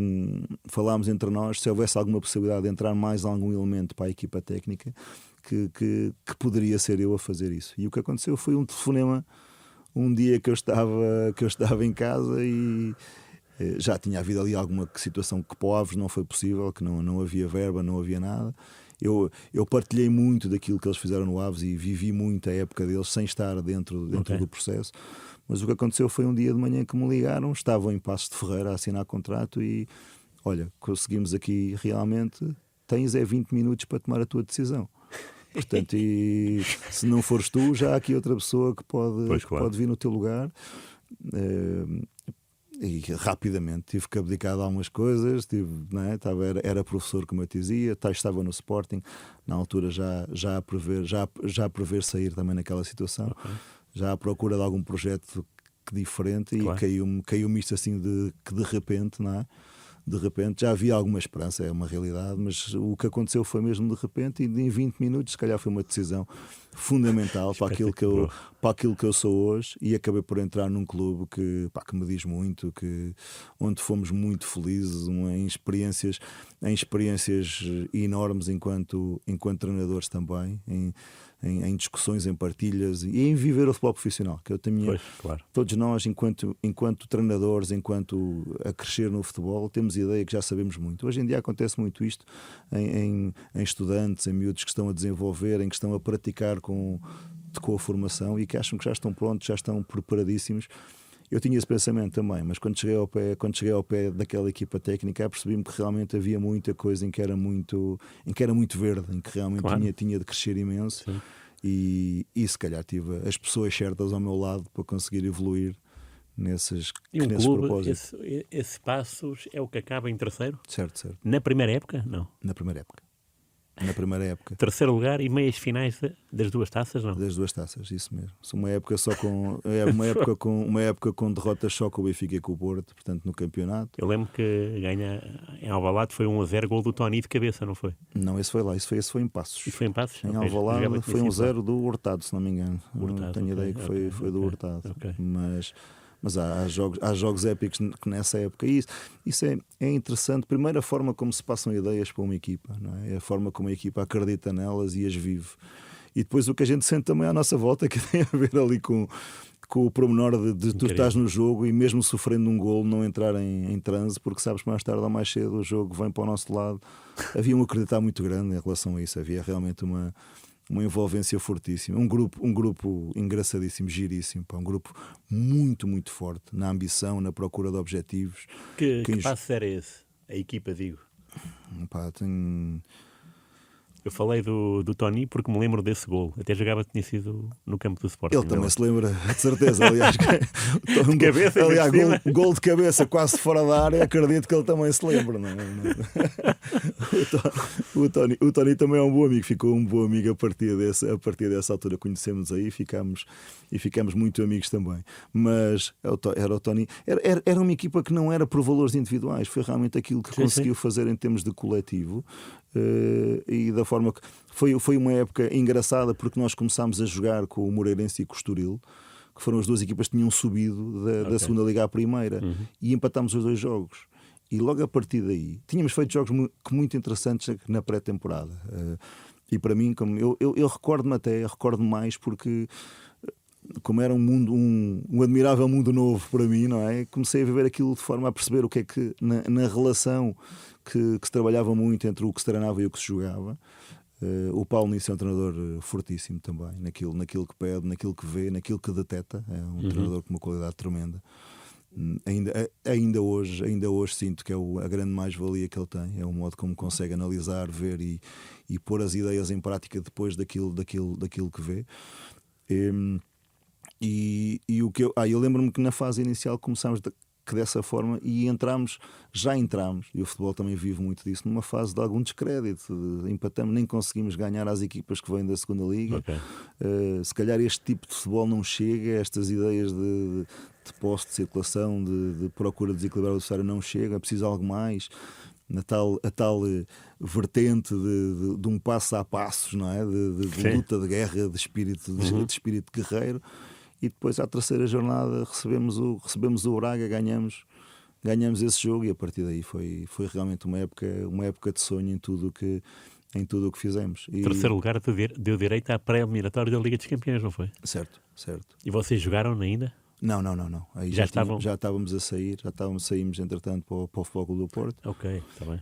falámos entre nós, se houvesse alguma possibilidade de entrar mais algum elemento para a equipa técnica, que poderia ser eu a fazer isso. E o que aconteceu foi um telefonema um dia que eu estava em casa e já tinha havido ali alguma situação que para o Aves não foi possível, que não havia verba, não havia nada. Eu partilhei muito daquilo que eles fizeram no Aves e vivi muito a época deles sem estar dentro do processo. Mas o que aconteceu foi um dia de manhã que me ligaram, estavam em Passos de Ferreira a assinar contrato e, olha, conseguimos aqui realmente, tens 20 minutos para tomar a tua decisão. Portanto, e se não fores tu, já há aqui outra pessoa que pode vir no teu lugar. E rapidamente tive que abdicar de algumas coisas, era professor, como eu te dizia, estava no Sporting, na altura já a prever sair também naquela situação. Já à procura de algum projeto diferente e caiu-me isto assim que de repente, não é? De repente já havia alguma esperança, é uma realidade, mas o que aconteceu foi mesmo de repente e em 20 minutos se calhar foi uma decisão fundamental para aquilo que eu sou hoje, e acabei por entrar num clube que me diz muito, onde fomos muito felizes, em experiências enormes enquanto treinadores também, em discussões, em partilhas e em viver o futebol profissional, que eu também, todos nós enquanto treinadores, enquanto a crescer no futebol, temos ideia que já sabemos muito. Hoje em dia acontece muito isto em estudantes, em miúdos que estão a desenvolver, em que estão a praticar com a formação e que acham que já estão prontos, já estão preparadíssimos, Eu tinha esse pensamento também, mas quando cheguei ao pé daquela equipa técnica, percebi-me que realmente havia muita coisa em que era muito verde, em que realmente tinha de crescer imenso. E se calhar tive as pessoas certas ao meu lado para conseguir evoluir nesses clube, propósitos. Esse Passos é o que acaba em terceiro? Certo. Na primeira época? Não. Na primeira época. Terceiro lugar e meias finais das duas taças, não? Das duas taças, isso mesmo. Uma época só com uma época com derrotas só com o Benfica e com o Porto, portanto, no campeonato. Eu lembro que ganha em Alvalade foi 1-0, gol do Tony de cabeça, não foi? Não, esse foi lá, esse foi em Passos. Isso foi em Passos? Em Alvalade foi 1-0 do Hurtado, se não me engano. Tenho ideia que foi do Hurtado. Mas há jogos épicos que nessa época. E isso é interessante. Primeiro, a forma como se passam ideias para uma equipa, não é? É a forma como a equipa acredita nelas e as vive. E depois o que a gente sente também à nossa volta, que tem a ver ali com o pormenor de tu estás no jogo e mesmo sofrendo um golo não entrar em transe, porque sabes que mais tarde ou mais cedo o jogo vem para o nosso lado. Havia um acreditar muito grande em relação a isso. Havia realmente uma envolvência fortíssima, um grupo engraçadíssimo, giríssimo, um grupo muito, muito forte na ambição, na procura de objetivos. Que passo era esse? A equipa, digo. Eu falei do Tony porque me lembro desse gol. Até jogava, tinha sido no campo do Sporting. Ele também se lembra, de certeza. Aliás, gol de cabeça quase fora da área. Acredito que ele também se lembra. Não é? O Tony também é um bom amigo. Ficou um bom amigo a partir dessa altura. Conhecemos aí e ficamos muito amigos também. Mas era o Tony. Era uma equipa que não era por valores individuais. Foi realmente aquilo que conseguiu fazer em termos de coletivo. E da forma que foi uma época engraçada, porque nós começámos a jogar com o Moreirense e com o Estoril, que foram as duas equipas que tinham subido da segunda liga à primeira, e empatámos os 2 jogos. E logo a partir daí tínhamos feito jogos muito interessantes na pré-temporada. E para mim, eu recordo mais porque, como era um admirável mundo novo para mim, não é? Comecei a viver aquilo de forma a perceber o que é que na relação que se trabalhava muito entre o que se treinava e o que se jogava. O Paulo Nisso é um treinador fortíssimo também, naquilo que pede, naquilo que vê, naquilo que detecta. É um treinador com uma qualidade tremenda. Ainda hoje sinto que é a grande mais-valia que ele tem. É o modo como consegue analisar, ver e pôr as ideias em prática depois daquilo que vê. E o que eu lembro-me que na fase inicial começámos dessa forma e já entramos, e o futebol também vive muito disso, numa fase de algum descrédito. Empatamos, nem conseguimos ganhar às equipas que vêm da segunda liga. Se calhar este tipo de futebol não chega, estas ideias de posse, de circulação, de procura de desequilibrar o adversário não chega, é preciso algo mais. A tal vertente de um passo a passos, não é? De luta, de guerra, de espírito guerreiro. E depois, à terceira jornada, recebemos o Braga, ganhamos esse jogo, e a partir daí foi realmente uma época de sonho em tudo o que fizemos. E terceiro lugar deu direito à pré-eliminatória da Liga dos Campeões, não foi? Certo. E vocês jogaram ainda? Não. Aí já estávamos a sair, saímos entretanto para o Futebol Clube do Porto. Ok, está bem.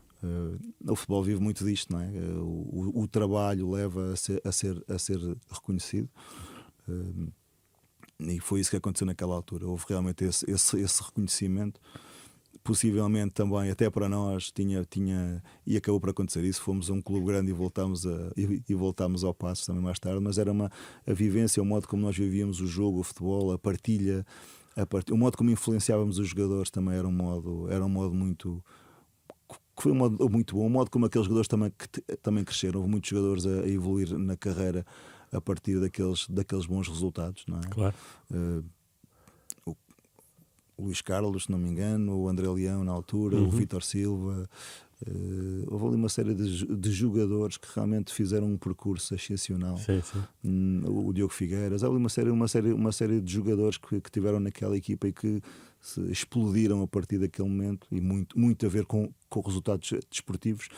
O futebol vive muito disto, não é? O trabalho leva a ser reconhecido. E foi isso que aconteceu naquela altura. Houve realmente esse reconhecimento. Possivelmente também, até para nós, e acabou por acontecer isso. Fomos a um clube grande e voltámos ao Passos também mais tarde. Mas era a vivência, o modo como nós vivíamos o jogo, o futebol, a partilha, o modo como influenciávamos os jogadores também era um modo muito. Que foi um modo muito bom. O modo como aqueles jogadores também cresceram. Houve muitos jogadores a evoluir na carreira a partir daqueles bons resultados, não é? Claro. O Luís Carlos, se não me engano, o André Leão na altura, o Vítor Silva. Houve ali uma série de jogadores que realmente fizeram um percurso excepcional. Sim. O Diogo Figueiras. Há ali uma série de jogadores que tiveram naquela equipa e que se explodiram a partir daquele momento, e muito a ver com resultados desportivos,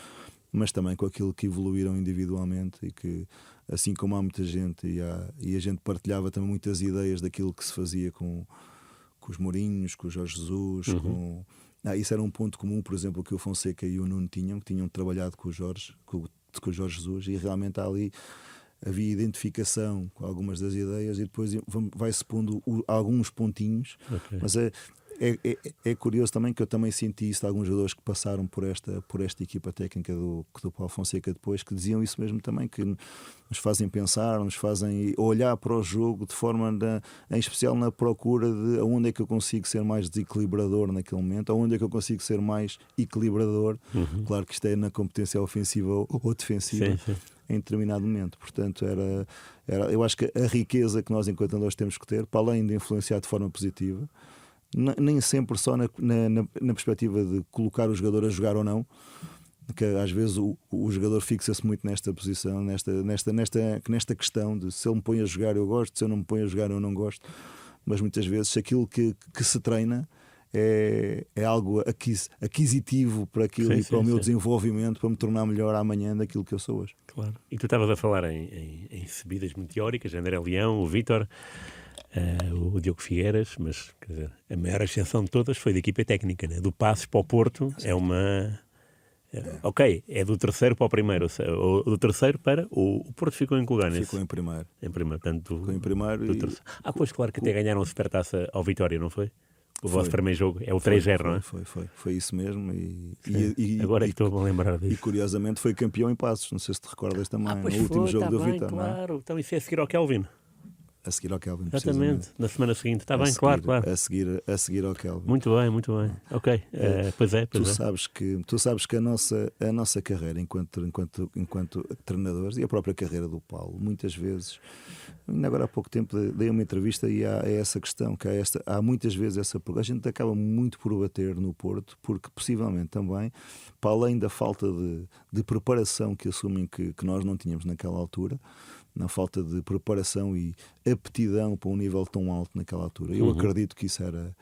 mas também com aquilo que evoluíram individualmente, e que, assim como há muita gente e a gente partilhava também muitas ideias daquilo que se fazia com os Mourinhos, com o Jorge Jesus, isso era um ponto comum, por exemplo, que o Fonseca e o Nuno tinham trabalhado com o Jorge Jesus, e realmente há ali havia identificação com algumas das ideias e depois vai-se pondo alguns pontinhos, mas é curioso também que eu também senti isso de alguns jogadores que passaram por esta equipa técnica do Paulo Fonseca depois, que diziam isso mesmo também, que nos fazem pensar, nos fazem olhar para o jogo de forma, em especial na procura de onde é que eu consigo ser mais desequilibrador naquele momento, onde é que eu consigo ser mais equilibrador. Claro que isto é na competência ofensiva ou defensiva. Sim. Em determinado momento, portanto eu acho que a riqueza que nós enquanto treinadores temos que ter, para além de influenciar de forma positiva, nem sempre só na perspectiva de colocar o jogador a jogar ou não, que às vezes o jogador fixa-se muito nesta posição, nesta questão de se ele me põe a jogar eu gosto, se eu não me põe a jogar eu não gosto, mas muitas vezes aquilo que se treina é algo aquisitivo para aquilo e para o meu desenvolvimento, para me tornar melhor amanhã daquilo que eu sou hoje. Claro. E tu estavas a falar em subidas meteóricas, André Leão, o Vítor, o Diogo Figueiras, mas quer dizer, a maior ascensão de todas foi da equipa técnica, né? Do Passos para o Porto. Sim. É do terceiro para o primeiro, ou do terceiro para o Porto ficou em que lugar nesse? Ficou em primeiro. Portanto, ficou em primeiro. Pois claro que até ganharam a Supertaça ao Vitória, não foi? O vosso primeiro jogo é o 3-0, não é? Foi isso mesmo. Agora é que estou a lembrar disso. E curiosamente foi campeão em Passos, não sei se te recordas também, no último jogo do Vitória. Claro, então isso é a seguir ao Kelvin. A seguir ao Kelvin, exatamente, na semana seguinte, está bem, claro. A seguir ao Kelvin. Muito bem. Ok, pois é. Tu sabes que a nossa carreira enquanto treinadores e a própria carreira do Paulo, muitas vezes, ainda agora há pouco tempo dei uma entrevista e há essa questão, que há muitas vezes essa pergunta. A gente acaba muito por bater no Porto, porque possivelmente também, para além da falta de preparação que assumem que nós não tínhamos naquela altura, na falta de preparação e aptidão para um nível tão alto naquela altura. Eu acredito que isso era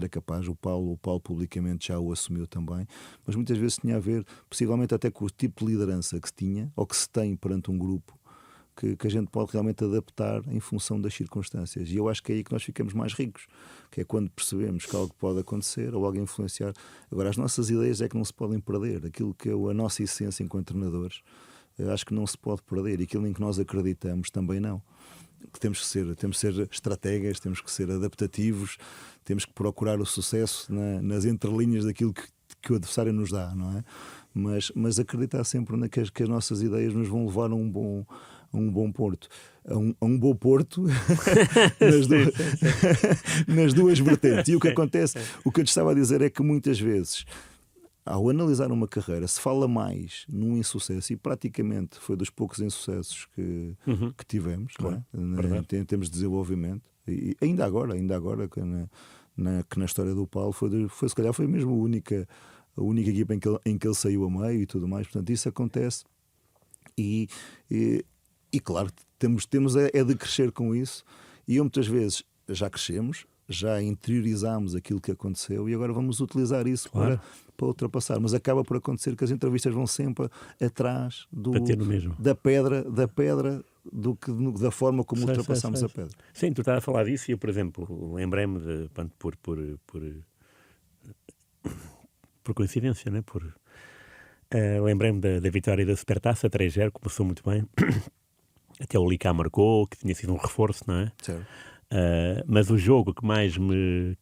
capaz. O Paulo publicamente já o assumiu também, mas muitas vezes tinha a ver, possivelmente até com o tipo de liderança que se tinha, ou que se tem perante um grupo, que a gente pode realmente adaptar em função das circunstâncias. E eu acho que é aí que nós ficamos mais ricos, que é quando percebemos que algo pode acontecer ou algo influenciar. Agora, as nossas ideias é que não se podem perder. Aquilo que é a nossa essência enquanto treinadores, acho que não se pode perder, e aquilo em que nós acreditamos também não. Temos que ser estrategas, temos que ser adaptativos, temos que procurar o sucesso nas entrelinhas daquilo que o adversário nos dá, não é? Mas acreditar sempre que as nossas ideias nos vão levar a um bom Porto. A um bom Porto nas duas vertentes. E o que acontece, o que eu te estava a dizer é que muitas vezes, ao analisar uma carreira, se fala mais num insucesso, e praticamente foi dos poucos insucessos que tivemos, claro, não é? Em termos de desenvolvimento. E ainda agora que na história do Paulo se calhar foi mesmo a única equipa em que ele saiu a meio e tudo mais. Portanto, isso acontece e claro, temos de crescer com isso. E muitas vezes já crescemos, já interiorizámos aquilo que aconteceu e agora vamos utilizar isso para ultrapassar. Mas acaba por acontecer que as entrevistas vão sempre atrás da pedra da forma como ultrapassamos a pedra. Sim, tu estás a falar disso e eu, por exemplo, lembrei-me por coincidência, né? Lembrei-me da vitória da Supertaça 3-0, começou muito bem. Até o Licá marcou, que tinha sido um reforço, não é? Certo. Mas o jogo que mais me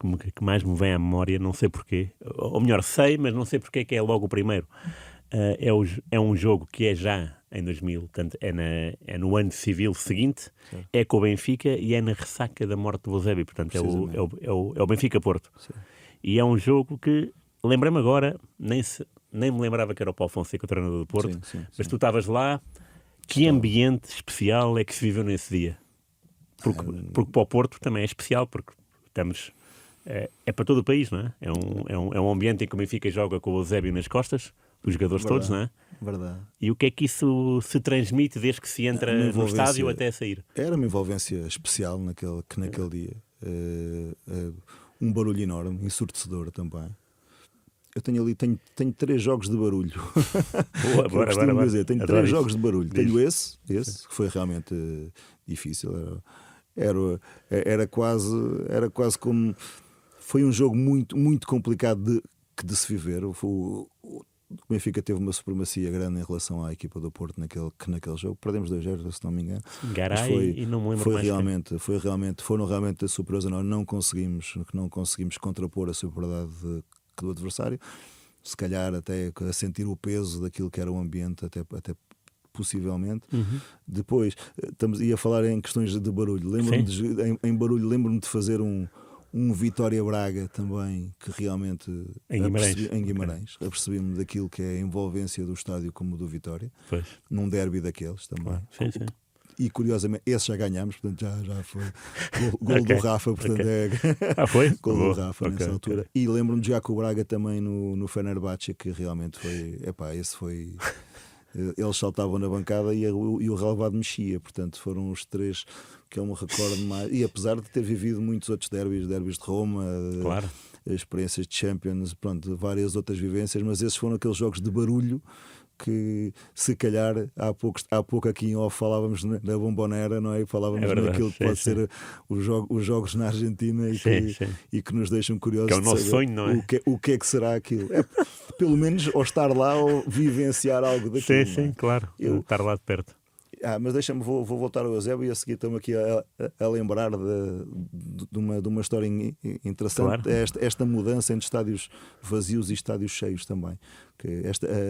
vem à memória, não sei porquê, ou melhor, sei, mas não sei porquê, que é logo o primeiro. É um jogo que é já em 2000, portanto, é no ano civil seguinte, sim, é com o Benfica e é na ressaca da morte do Eusébio, portanto é o Benfica-Porto. E é um jogo que, lembrei-me agora, nem me lembrava que era o Paulo Fonseca, o treinador do Porto, mas tu estavas lá, que ambiente especial é que se viveu nesse dia? Porque para o Porto também é especial, porque estamos... É para todo o país, não é? É um ambiente em que o Benfica joga com o Eusébio nas costas, os jogadores todos, não é? Verdade. E o que é que isso se transmite desde que se entra no estádio até sair? Era uma envolvência especial naquele dia. Um barulho enorme, ensurdecedor também. Eu tenho 3 jogos de barulho. Boa, dizer, tenho 3 jogos de barulho. Diz. Tenho esse que foi realmente difícil. Era quase como... Foi um jogo muito, muito complicado de se viver. o Benfica teve uma supremacia grande em relação à equipa do Porto naquele jogo. Perdemos 2-0, se não me engano. Garay e não me lembro mais. Foram realmente superiores a nós. Não conseguimos contrapor a superioridade do adversário. Se calhar até a sentir o peso daquilo que era o ambiente, até possivelmente. Depois, ia falar em questões de barulho. Em barulho, lembro-me de fazer um Vitória Braga também, que realmente em Guimarães, apercebi-me daquilo que é a envolvência do estádio como do Vitória, num derby daqueles também. Claro. Sim. E curiosamente, esse já ganhámos, portanto já foi gol do Rafa, portanto foi? Gol do Rafa nessa altura. E lembro-me de jogar com o Braga também no Fenerbahçe, que realmente foi, esse foi. Eles saltavam na bancada e o relevado mexia, portanto foram os três que eu me recordo mais. E apesar de ter vivido muitos outros derbys de Roma, claro, experiências de Champions, pronto, várias outras vivências, mas esses foram aqueles jogos de barulho que, se calhar, há pouco aqui em off falávamos na Bombonera, não é? Falávamos naquilo que pode ser os jogos na Argentina e que nos deixam curiosos. Que é o nosso sonho, não é? O que é que será aquilo? Pelo menos ou estar lá ou vivenciar algo daquilo. Sim, claro. Estar lá de perto. Mas deixa-me, vou voltar ao Eusébio e a seguir estamos aqui a lembrar de uma história interessante. Claro. Esta mudança entre estádios vazios e estádios cheios também.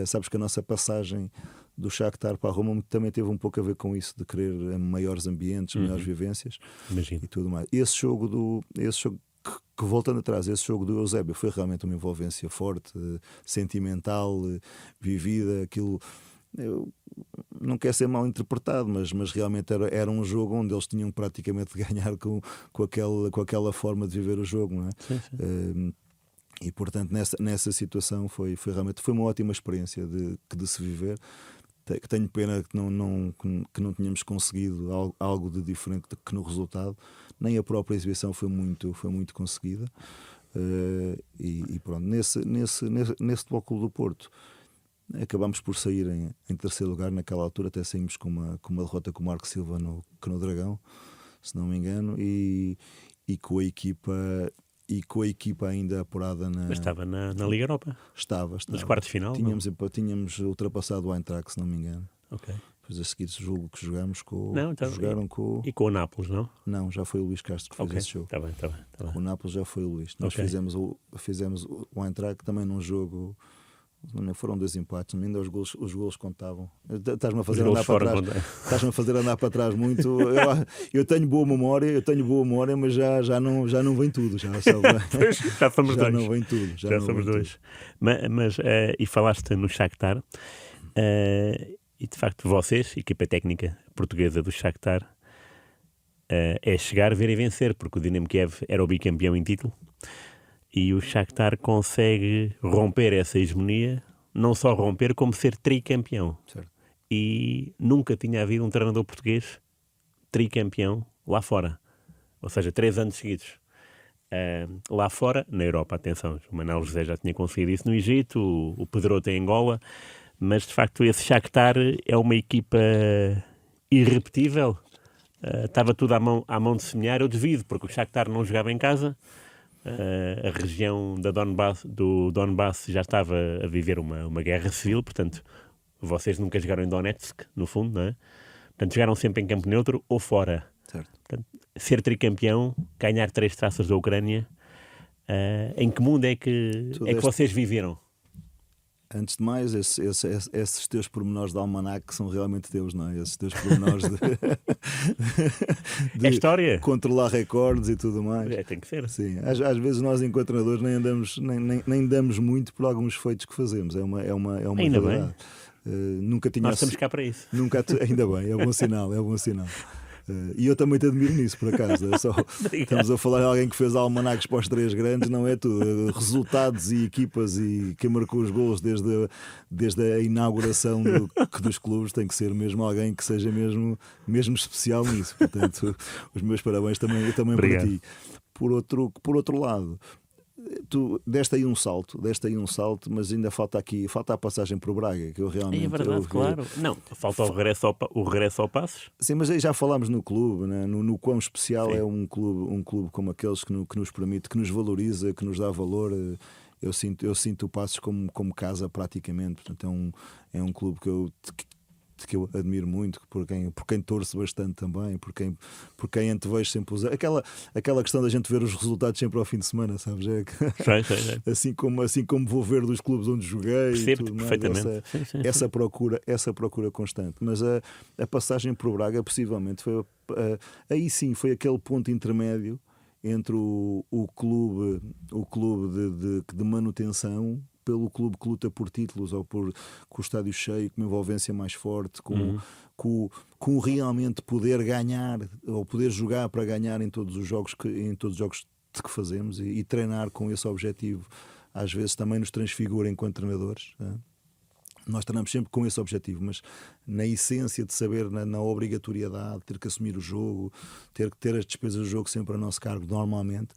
Sabes que a nossa passagem do Shakhtar para a Roma também teve um pouco a ver com isso, de querer maiores ambientes, maiores vivências. Imagino. E tudo mais. Esse jogo que voltando atrás, esse jogo do Eusébio foi realmente uma envolvência forte, sentimental, vivida, aquilo. Eu não quero ser mal interpretado, mas realmente era um jogo onde eles tinham praticamente de ganhar com aquela forma de viver o jogo, não é? Sim. E portanto nessa situação foi realmente uma ótima experiência de se viver. Que tenho pena que não tínhamos conseguido algo de diferente que no resultado. Nem a própria exibição foi muito conseguida. E pronto, nesse Clube do Porto acabámos por sair em terceiro lugar. Naquela altura até saímos com uma derrota com o Marco Silva no Dragão, se não me engano, e com a equipa ainda apurada Mas estava na Liga Europa. Estava. Nos quartos de final. Tínhamos ultrapassado o Eintracht, se não me engano. Ok. Depois a seguir julgo que jogámos com... E com o Nápoles, não? Não, já foi o Luís Castro que fez esse jogo. Está bem. Com o Nápoles já foi o Luís. Nós fizemos o Eintracht também num jogo... Não foram 2 empates, ainda os golos contavam. Estás-me a fazer andar para trás. Estás-me a fazer andar para trás muito. Eu tenho boa memória, mas já não vem tudo. Já somos dois. Não vem tudo. Já somos dois. Mas e falaste no Shakhtar, e de facto vocês, equipa técnica portuguesa do Shakhtar, é chegar, ver e vencer, porque o Dinamo Kiev era o bicampeão em título. E o Shakhtar consegue romper essa hegemonia, não só romper, como ser tricampeão. Certo. E nunca tinha havido um treinador português tricampeão lá fora. Ou seja, 3 anos seguidos. Lá fora, na Europa, atenção, o Manuel José já tinha conseguido isso no Egito, o Pedroto em Angola, mas de facto esse Shakhtar é uma equipa irrepetível. Estava tudo à mão de semear. Eu devido, porque o Shakhtar não jogava em casa. A região do Donbass já estava a viver uma guerra civil, portanto, vocês nunca jogaram em Donetsk, no fundo, não é? Portanto, jogaram sempre em campo neutro ou fora. Certo. Portanto, ser tricampeão, ganhar 3 taças da Ucrânia, em que mundo é que vocês viveram? Antes de mais, esses teus pormenores de almanac são realmente teus, não é? Esses teus pormenores de história. Controlar recordes e tudo mais. Tem que ser. Sim, às vezes nós, enquanto treinadores, nem damos muito por alguns feitos que fazemos. É uma Ainda verdade. Nunca tinha. Nós estamos cá para isso. Ainda bem, é bom sinal. E eu também te admiro nisso, por acaso. Estamos a falar de alguém que fez almanacs para os 3 grandes, não é tudo. Resultados e equipas e quem marcou os golos desde a inauguração dos clubes tem que ser mesmo alguém que seja mesmo especial nisso. Portanto, os meus parabéns também para ti. Por outro lado, tu deste aí um salto, mas ainda falta a passagem por Braga, que eu realmente... É verdade, claro. Não, falta o regresso ao Passos. Sim, mas aí já falámos no clube, né? no quão especial é um clube como aqueles que nos permite, que nos valoriza, que nos dá valor. eu sinto o Passos como casa praticamente. Portanto, é um clube que eu admiro muito, por quem torço bastante também, por quem antevejo sempre usar. Aquela questão da gente ver os resultados sempre ao fim de semana, sabes? Sei. Assim como vou ver dos clubes onde joguei. Percebo-te tudo mais, perfeitamente. essa procura constante. Mas a passagem por Braga, possivelmente, aí sim foi aquele ponto intermédio entre o clube de manutenção pelo clube que luta por títulos, ou com o estádio cheio, com uma envolvência mais forte, com realmente poder ganhar ou poder jogar para ganhar em todos os jogos que fazemos, e treinar com esse objetivo. Às vezes também nos transfigura enquanto treinadores. Nós treinamos sempre com esse objetivo, mas na essência de saber, na obrigatoriedade, ter que assumir o jogo, ter que ter as despesas do jogo sempre a nosso cargo, normalmente,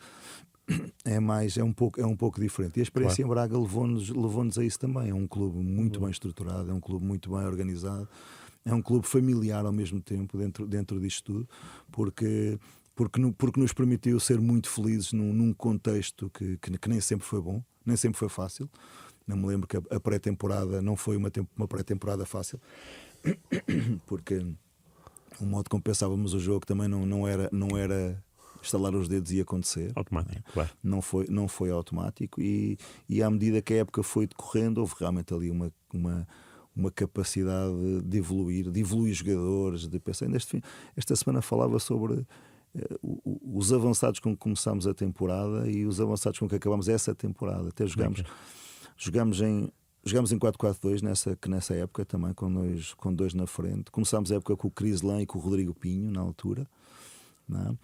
é um pouco diferente. E a experiência em Braga levou-nos a isso também. É um clube muito bem estruturado, é um clube muito bem organizado, é um clube familiar ao mesmo tempo dentro disto tudo, porque nos permitiu ser muito felizes num contexto que nem sempre foi bom, nem sempre foi fácil. Não me lembro que a pré-temporada não foi uma pré-temporada fácil, porque o modo como pensávamos o jogo também não era estalar os dedos e acontecer. Automático, claro. Não foi automático, e à medida que a época foi decorrendo, houve realmente ali uma capacidade de evoluir jogadores, de pensar. Esta semana falava sobre os avançados com que começámos a temporada e os avançados com que acabámos essa temporada. Até jogámos em 4-4-2 nessa época também, com dois na frente. Começámos a época com o Crislan e com o Rodrigo Pinho na altura, não é?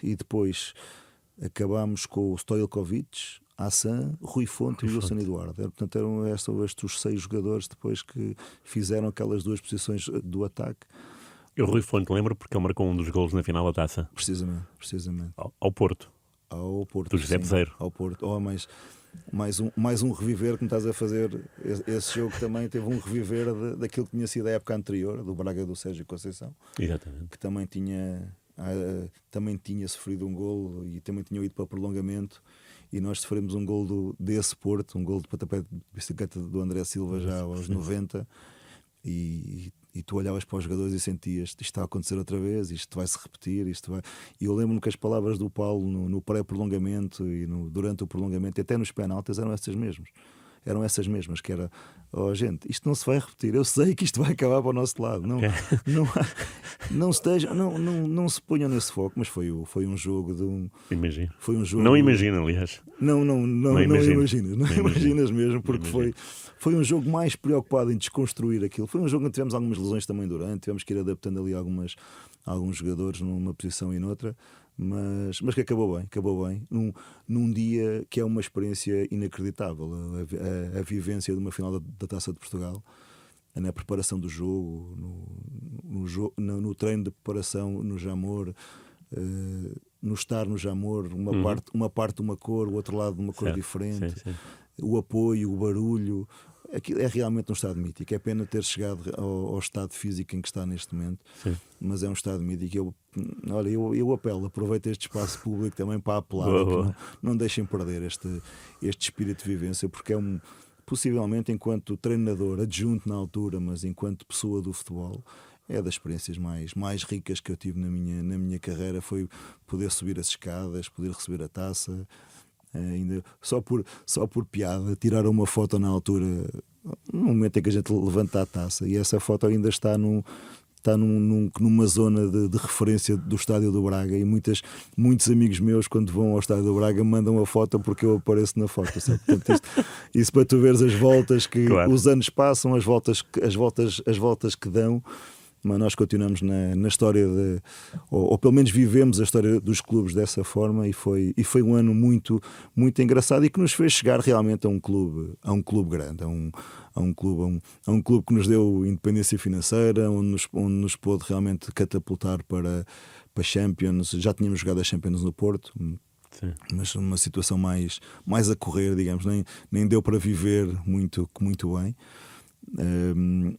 E depois acabámos com o Stojkovic, Hassan, Rui Fonte e Wilson Eduardo. Portanto, eram estes os 6 jogadores depois que fizeram aquelas 2 posições do ataque. Eu, Rui Fonte, lembro porque ele marcou um dos golos na final da taça. Precisamente. Ao Porto. Ao Porto. Do José Peseiro. Ao Porto. Mais um reviver que me estás a fazer. Esse jogo também teve um reviver daquilo que tinha sido a época anterior, do Braga do Sérgio Conceição. Exatamente. Que também tinha sofrido um golo e também tinha ido para o prolongamento, e nós sofremos um golo desse Porto, um golo de pontapé de bicicleta do André Silva já aos 90, e tu olhavas para os jogadores e sentias: isto está a acontecer outra vez, isto vai se repetir, E eu lembro-me que as palavras do Paulo no pré-prolongamento e durante o prolongamento e até nos penaltis eram essas mesmas, que era: gente, isto não se vai repetir, eu sei que isto vai acabar para o nosso lado, não se ponham nesse foco. Mas foi um jogo de um... Imagino. Foi um jogo... Não imagino, aliás. Não imaginas mesmo, porque foi um jogo mais preocupado em desconstruir aquilo. Foi um jogo onde tivemos algumas lesões também tivemos que ir adaptando ali alguns jogadores numa posição e noutra, mas que acabou bem, num dia que é uma experiência inacreditável, a vivência de uma final da Taça de Portugal, na preparação do jogo, no treino de preparação no Jamor, no estar no Jamor, uma parte uma cor, o outro lado uma cor diferente, sim. O apoio, o barulho. Aquilo é realmente um estado mítico. É pena ter chegado ao estado físico em que está neste momento. Sim. Mas é um estado mítico. Eu apelo, aproveito este espaço público também para apelar que não deixem perder este espírito de vivência, porque possivelmente, enquanto treinador adjunto na altura, mas enquanto pessoa do futebol, é das experiências mais ricas que eu tive na minha carreira. Foi poder subir as escadas, poder receber a taça. Ainda só por piada, tiraram uma foto na altura, no momento em que a gente levanta a taça, e essa foto ainda está numa zona de referência do Estádio do Braga, e muitos amigos meus, quando vão ao Estádio do Braga, mandam a foto porque eu apareço na foto, sabe? Portanto, isso para tu veres as voltas que claro. Os anos passam, as voltas que dão. Mas nós continuamos na história ou pelo menos vivemos a história dos clubes dessa forma, e foi um ano muito, muito engraçado, e que nos fez chegar realmente a um clube grande, a um clube que nos deu independência financeira, onde nos pôde realmente catapultar para Champions. Já tínhamos jogado a Champions no Porto. Sim. Mas uma situação mais a correr, digamos, nem deu para viver muito bem.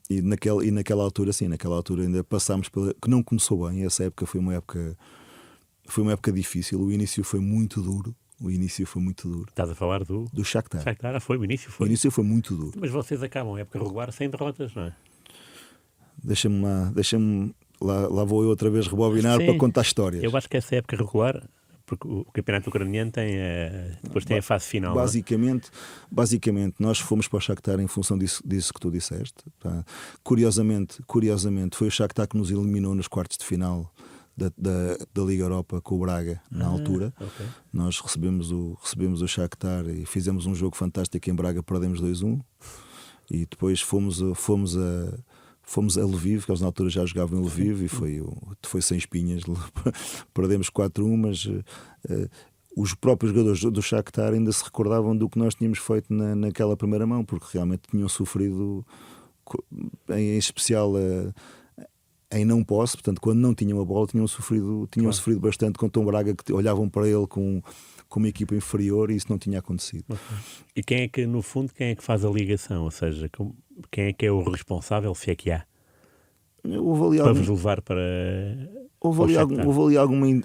E naquela altura ainda passámos que não começou bem. Essa época foi uma época difícil. O início foi muito duro, O início foi muito duro. Estás a falar Do Shakhtar. Shakhtar, foi, o início O foi. início foi muito duro. Mas vocês acabam a época regular sem derrotas, não é? Deixa-me lá vou eu outra vez rebobinar Sim. para contar histórias. Eu acho que essa época regular, porque o campeonato ucraniano depois tem a fase final. Basicamente, nós fomos para o Shakhtar em função disso que tu disseste. Tá? Curiosamente, foi o Shakhtar que nos eliminou nos quartos de final da Liga Europa com o Braga, na altura. Okay. Nós recebemos o Shakhtar e fizemos um jogo fantástico em Braga, perdemos 2-1 e depois fomos a Lviv, que eles na altura já jogavam em Lviv, e foi sem espinhas. Perdemos 4-1, mas os próprios jogadores do Shakhtar ainda se recordavam do que nós tínhamos feito naquela primeira mão, porque realmente tinham sofrido, em especial em não posse, portanto, quando não tinham a bola, tinham sofrido bastante contra um Braga, que olhavam para ele com uma equipa inferior, e isso não tinha acontecido. Okay. E quem é que faz a ligação? Ou seja, quem é que é o responsável, se é que há? Para vos levar para... Houve ali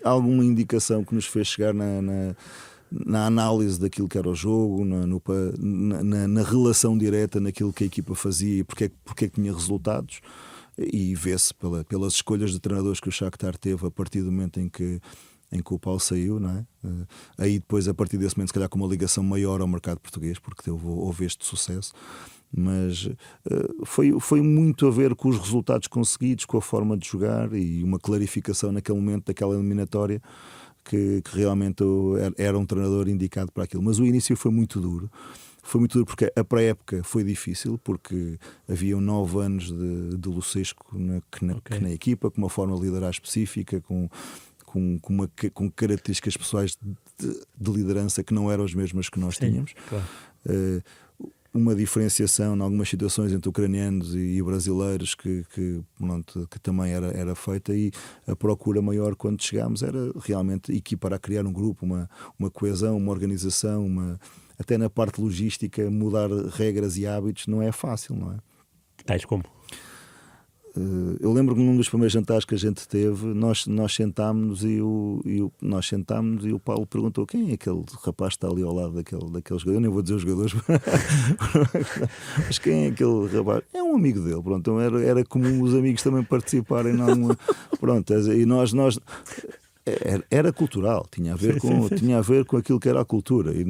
alguma indicação que nos fez chegar na análise daquilo que era o jogo, na relação direta naquilo que a equipa fazia e porque é que tinha resultados, e vê-se pelas escolhas de treinadores que o Shakhtar teve a partir do momento em que o Paulo saiu, não é? Aí depois, a partir desse momento, se calhar com uma ligação maior ao mercado português, porque houve este sucesso. Mas foi muito a ver com os resultados conseguidos, com a forma de jogar e uma clarificação naquele momento daquela eliminatória que realmente era um treinador indicado para aquilo. Mas o início foi muito duro. Foi muito duro porque a pré-época foi difícil, porque haviam 9 anos de Lucesco na equipa, com uma forma de liderar específica, com características pessoais de liderança que não eram as mesmas que nós tínhamos. Claro. Uma diferenciação em algumas situações entre ucranianos e brasileiros que também era feita, e a procura maior quando chegámos era realmente equipar, a criar um grupo, uma coesão, uma organização, até na parte logística, mudar regras e hábitos não é fácil, não é? Tais como? Eu lembro-me num dos primeiros jantares que a gente teve, nós sentámos-nos e o Paulo perguntou: quem é aquele rapaz que está ali ao lado daquele jogador? Eu nem vou dizer os jogadores, mas quem é aquele rapaz? É um amigo dele, pronto. Então era comum os amigos também participarem em alguma... Pronto, e nós era cultural, tinha a ver com aquilo que era a cultura. E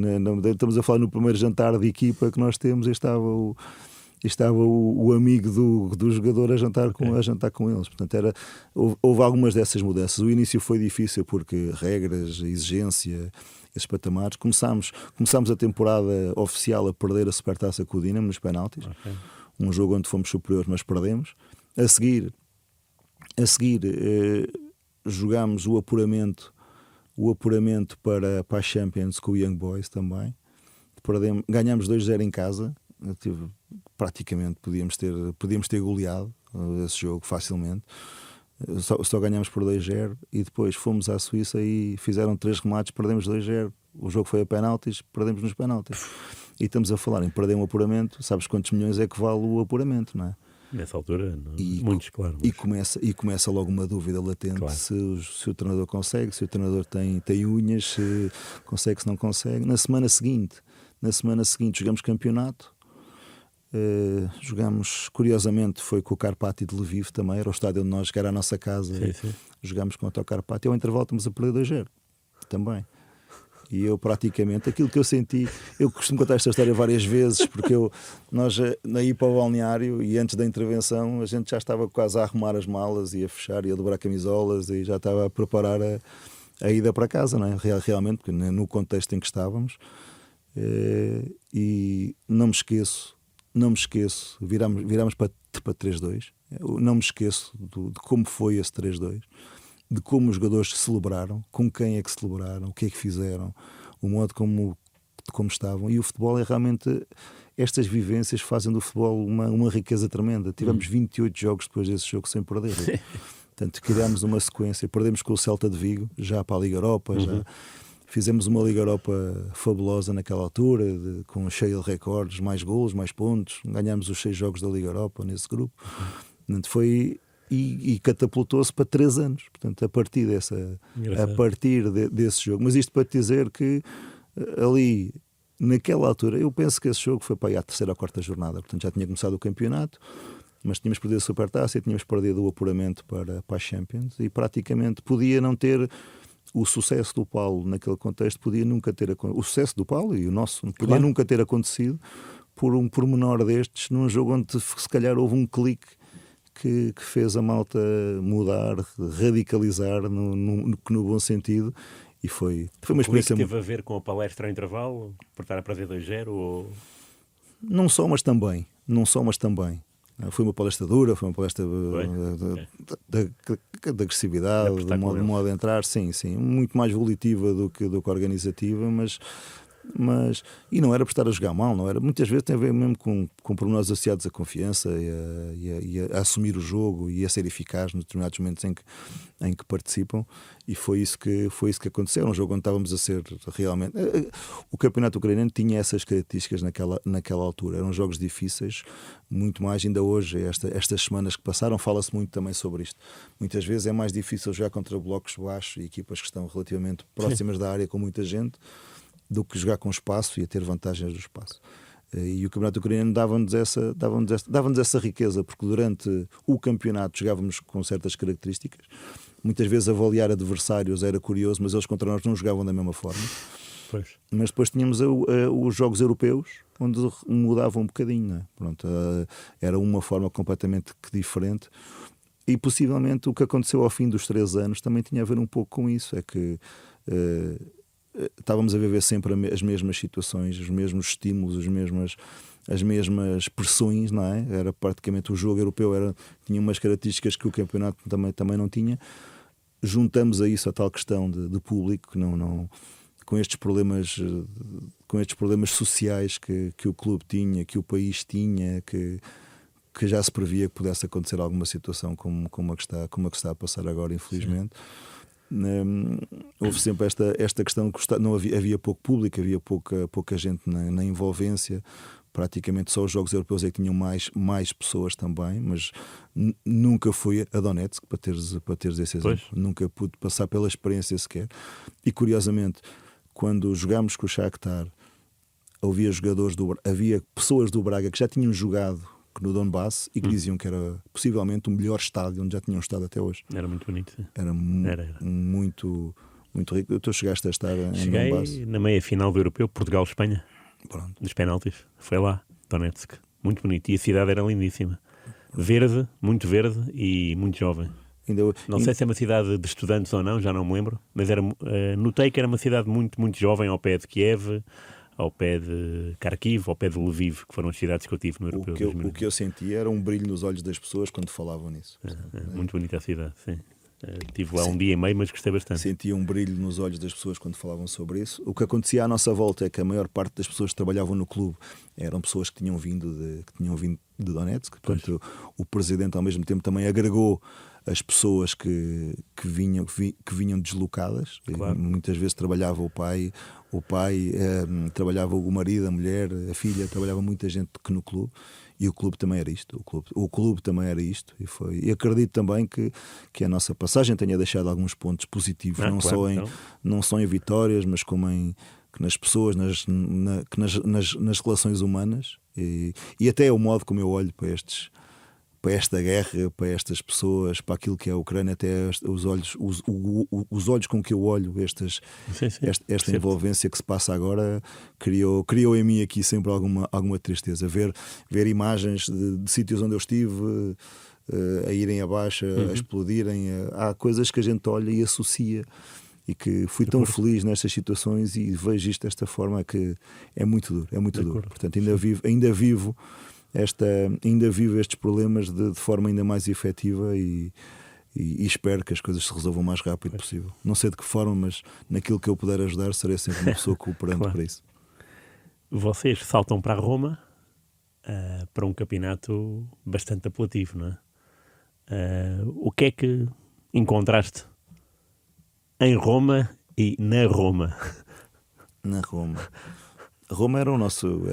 estamos a falar no primeiro jantar de equipa que nós temos, e estava o amigo do jogador a jantar com eles. Portanto, houve algumas dessas mudanças. O início foi difícil porque regras, exigência, esses patamares. Começámos a temporada oficial a perder a Supertaça com o Dinamo nos penaltis. Um jogo onde fomos superiores, mas perdemos. A seguir jogámos o apuramento para a Champions com o Young Boys também. Ganhámos 2-0 em casa. Praticamente podíamos ter goleado esse jogo facilmente. Só ganhámos por 2-0, e depois fomos à Suíça e fizeram 3 remates, perdemos 2-0. O jogo foi a penaltis, perdemos nos penaltis. E estamos a falar em perder um apuramento. Sabes quantos milhões é que vale o apuramento, não é? Nessa altura, muitos, claro. Mas... E começa logo uma dúvida latente, claro. Se o treinador consegue, se o treinador tem unhas, se consegue, se não consegue. Na semana seguinte jogamos campeonato. Jogámos, curiosamente, foi com o Karpati de Lviv também, era o estádio onde nós, que era a nossa casa. Sim. Jogámos contra o Karpati, ao intervalo estamos a perder 2-0 também. E eu praticamente, aquilo que eu senti, eu costumo contar esta história várias vezes, porque nós aí para o balneário, e antes da intervenção a gente já estava quase a arrumar as malas e a fechar e a dobrar camisolas, e já estava a preparar a ida para casa, não é? Realmente, porque no contexto em que estávamos. E não me esqueço, virámos para 3-2. Eu não me esqueço de como foi esse 3-2, de como os jogadores celebraram, com quem é que celebraram, o que é que fizeram, o modo como estavam. E o futebol é realmente... Estas vivências fazem do futebol uma riqueza tremenda. Tivemos 28 jogos depois desse jogo sem perder. Portanto, criámos uma sequência. Perdemos com o Celta de Vigo, já para a Liga Europa, já... Fizemos uma Liga Europa fabulosa naquela altura, com cheio de recordes, mais golos, mais pontos. Ganhámos os 6 jogos da Liga Europa nesse grupo. Portanto, foi... E catapultou-se para 3 anos. Portanto, a partir desse jogo. Mas isto para te dizer que ali, naquela altura, eu penso que esse jogo foi para aí à terceira ou quarta jornada, portanto já tinha começado o campeonato, mas tínhamos perdido a Supertaça e tínhamos perdido o apuramento para a Champions, e praticamente podia não ter o sucesso do Paulo naquele contexto, podia nunca ter o sucesso do Paulo e o nosso podia nunca ter acontecido por um pormenor destes, num jogo onde se calhar houve um clique que fez a malta mudar, radicalizar no bom sentido, e foi uma experiência. Teve a ver com a palestra ao intervalo, por estar a perder 2-0? Ou... Não só, mas também. Foi uma palestra dura, foi uma palestra de agressividade, de modo de entrar, sim, muito mais volitiva do que organizativa, mas e não era por estar a jogar mal, não era. Muitas vezes tem a ver mesmo com pormenores associados à confiança e a assumir o jogo e a ser eficaz nos determinados momentos em que participam, e foi isso que aconteceu. Era um jogo onde estávamos a ser realmente... O campeonato ucraniano tinha essas características naquela altura. Eram jogos difíceis, muito mais ainda hoje. Estas semanas que passaram, fala-se muito também sobre isto. Muitas vezes é mais difícil jogar contra blocos baixos e equipas que estão relativamente próximas da área, com muita gente, do que jogar com espaço e a ter vantagens do espaço. E o campeonato ucraniano dava-nos essa riqueza, porque durante o campeonato jogávamos com certas características. Muitas vezes avaliar adversários era curioso, mas eles contra nós não jogavam da mesma forma. Pois. Mas depois tínhamos os jogos europeus, onde mudava um bocadinho, não é? Pronto, era uma forma completamente diferente. E possivelmente o que aconteceu ao fim dos 3 anos também tinha a ver um pouco com isso. É que estávamos a viver sempre as mesmas situações, os mesmos estímulos, as mesmas pressões, não é? Era praticamente o jogo europeu, tinha umas características que o campeonato também não tinha. Juntamos a isso a tal questão de público, que não com estes problemas sociais que o clube tinha, que o país tinha, que já se previa que pudesse acontecer alguma situação como a que está a passar agora, infelizmente. Houve sempre esta questão que não havia pouco público, havia pouca gente na envolvência. Praticamente só os jogos europeus é que tinham mais pessoas também, mas nunca fui a Donetsk, para teres esse exemplo. Nunca pude passar pela experiência sequer. E curiosamente, quando jogámos com o Shakhtar, havia pessoas do Braga que já tinham jogado no Donbass e que diziam que era possivelmente o melhor estádio onde já tinham estado até hoje. Era muito bonito. Sim. Era muito rico. Tu chegaste a estar em Donbass? Cheguei na meia-final do Europeu, Portugal-Espanha. Pronto. Dos penaltis. Foi lá, Donetsk. Muito bonito. E a cidade era lindíssima. Verde, muito verde e muito jovem. Não sei se é uma cidade de estudantes ou não, já não me lembro, mas notei que era uma cidade muito, muito jovem, ao pé de Kiev, ao pé de Kharkiv, ao pé de Lviv, que foram as cidades que eu tive no Europeu. O que eu sentia era um brilho nos olhos das pessoas quando falavam nisso. Muito bonita a cidade, sim. Estive lá um dia e meio, mas gostei bastante. Sentia um brilho nos olhos das pessoas quando falavam sobre isso. O que acontecia à nossa volta é que a maior parte das pessoas que trabalhavam no clube eram pessoas que tinham vindo de Donetsk. Portanto, o presidente ao mesmo tempo também agregou as pessoas que vinham deslocadas. Claro. Muitas vezes trabalhava o pai, trabalhava o marido, a mulher, a filha, trabalhava muita gente que no clube. E o clube também era isto. O clube também era isto. E acredito também que a nossa passagem tenha deixado alguns pontos positivos, não só em vitórias, mas como que nas pessoas, nas relações humanas, e até o modo como eu olho para esta guerra, para estas pessoas, para aquilo que é a Ucrânia, até os olhos com que eu olho esta envolvência que se passa agora, criou em mim aqui sempre alguma tristeza. Ver imagens de sítios onde eu estive a irem abaixo, a explodirem. Há coisas que a gente olha e associa, e que fui tão feliz nestas situações e vejo isto desta forma, que é muito duro. Portanto, ainda vivo estes problemas de forma ainda mais efetiva, e espero que as coisas se resolvam o mais rápido possível. Não sei de que forma, mas naquilo que eu puder ajudar, serei sempre uma pessoa cooperante para isso. Vocês saltam para Roma, para um campeonato bastante apelativo, não é? O que é que encontraste em Roma e na Roma? Na Roma. Roma era o nosso,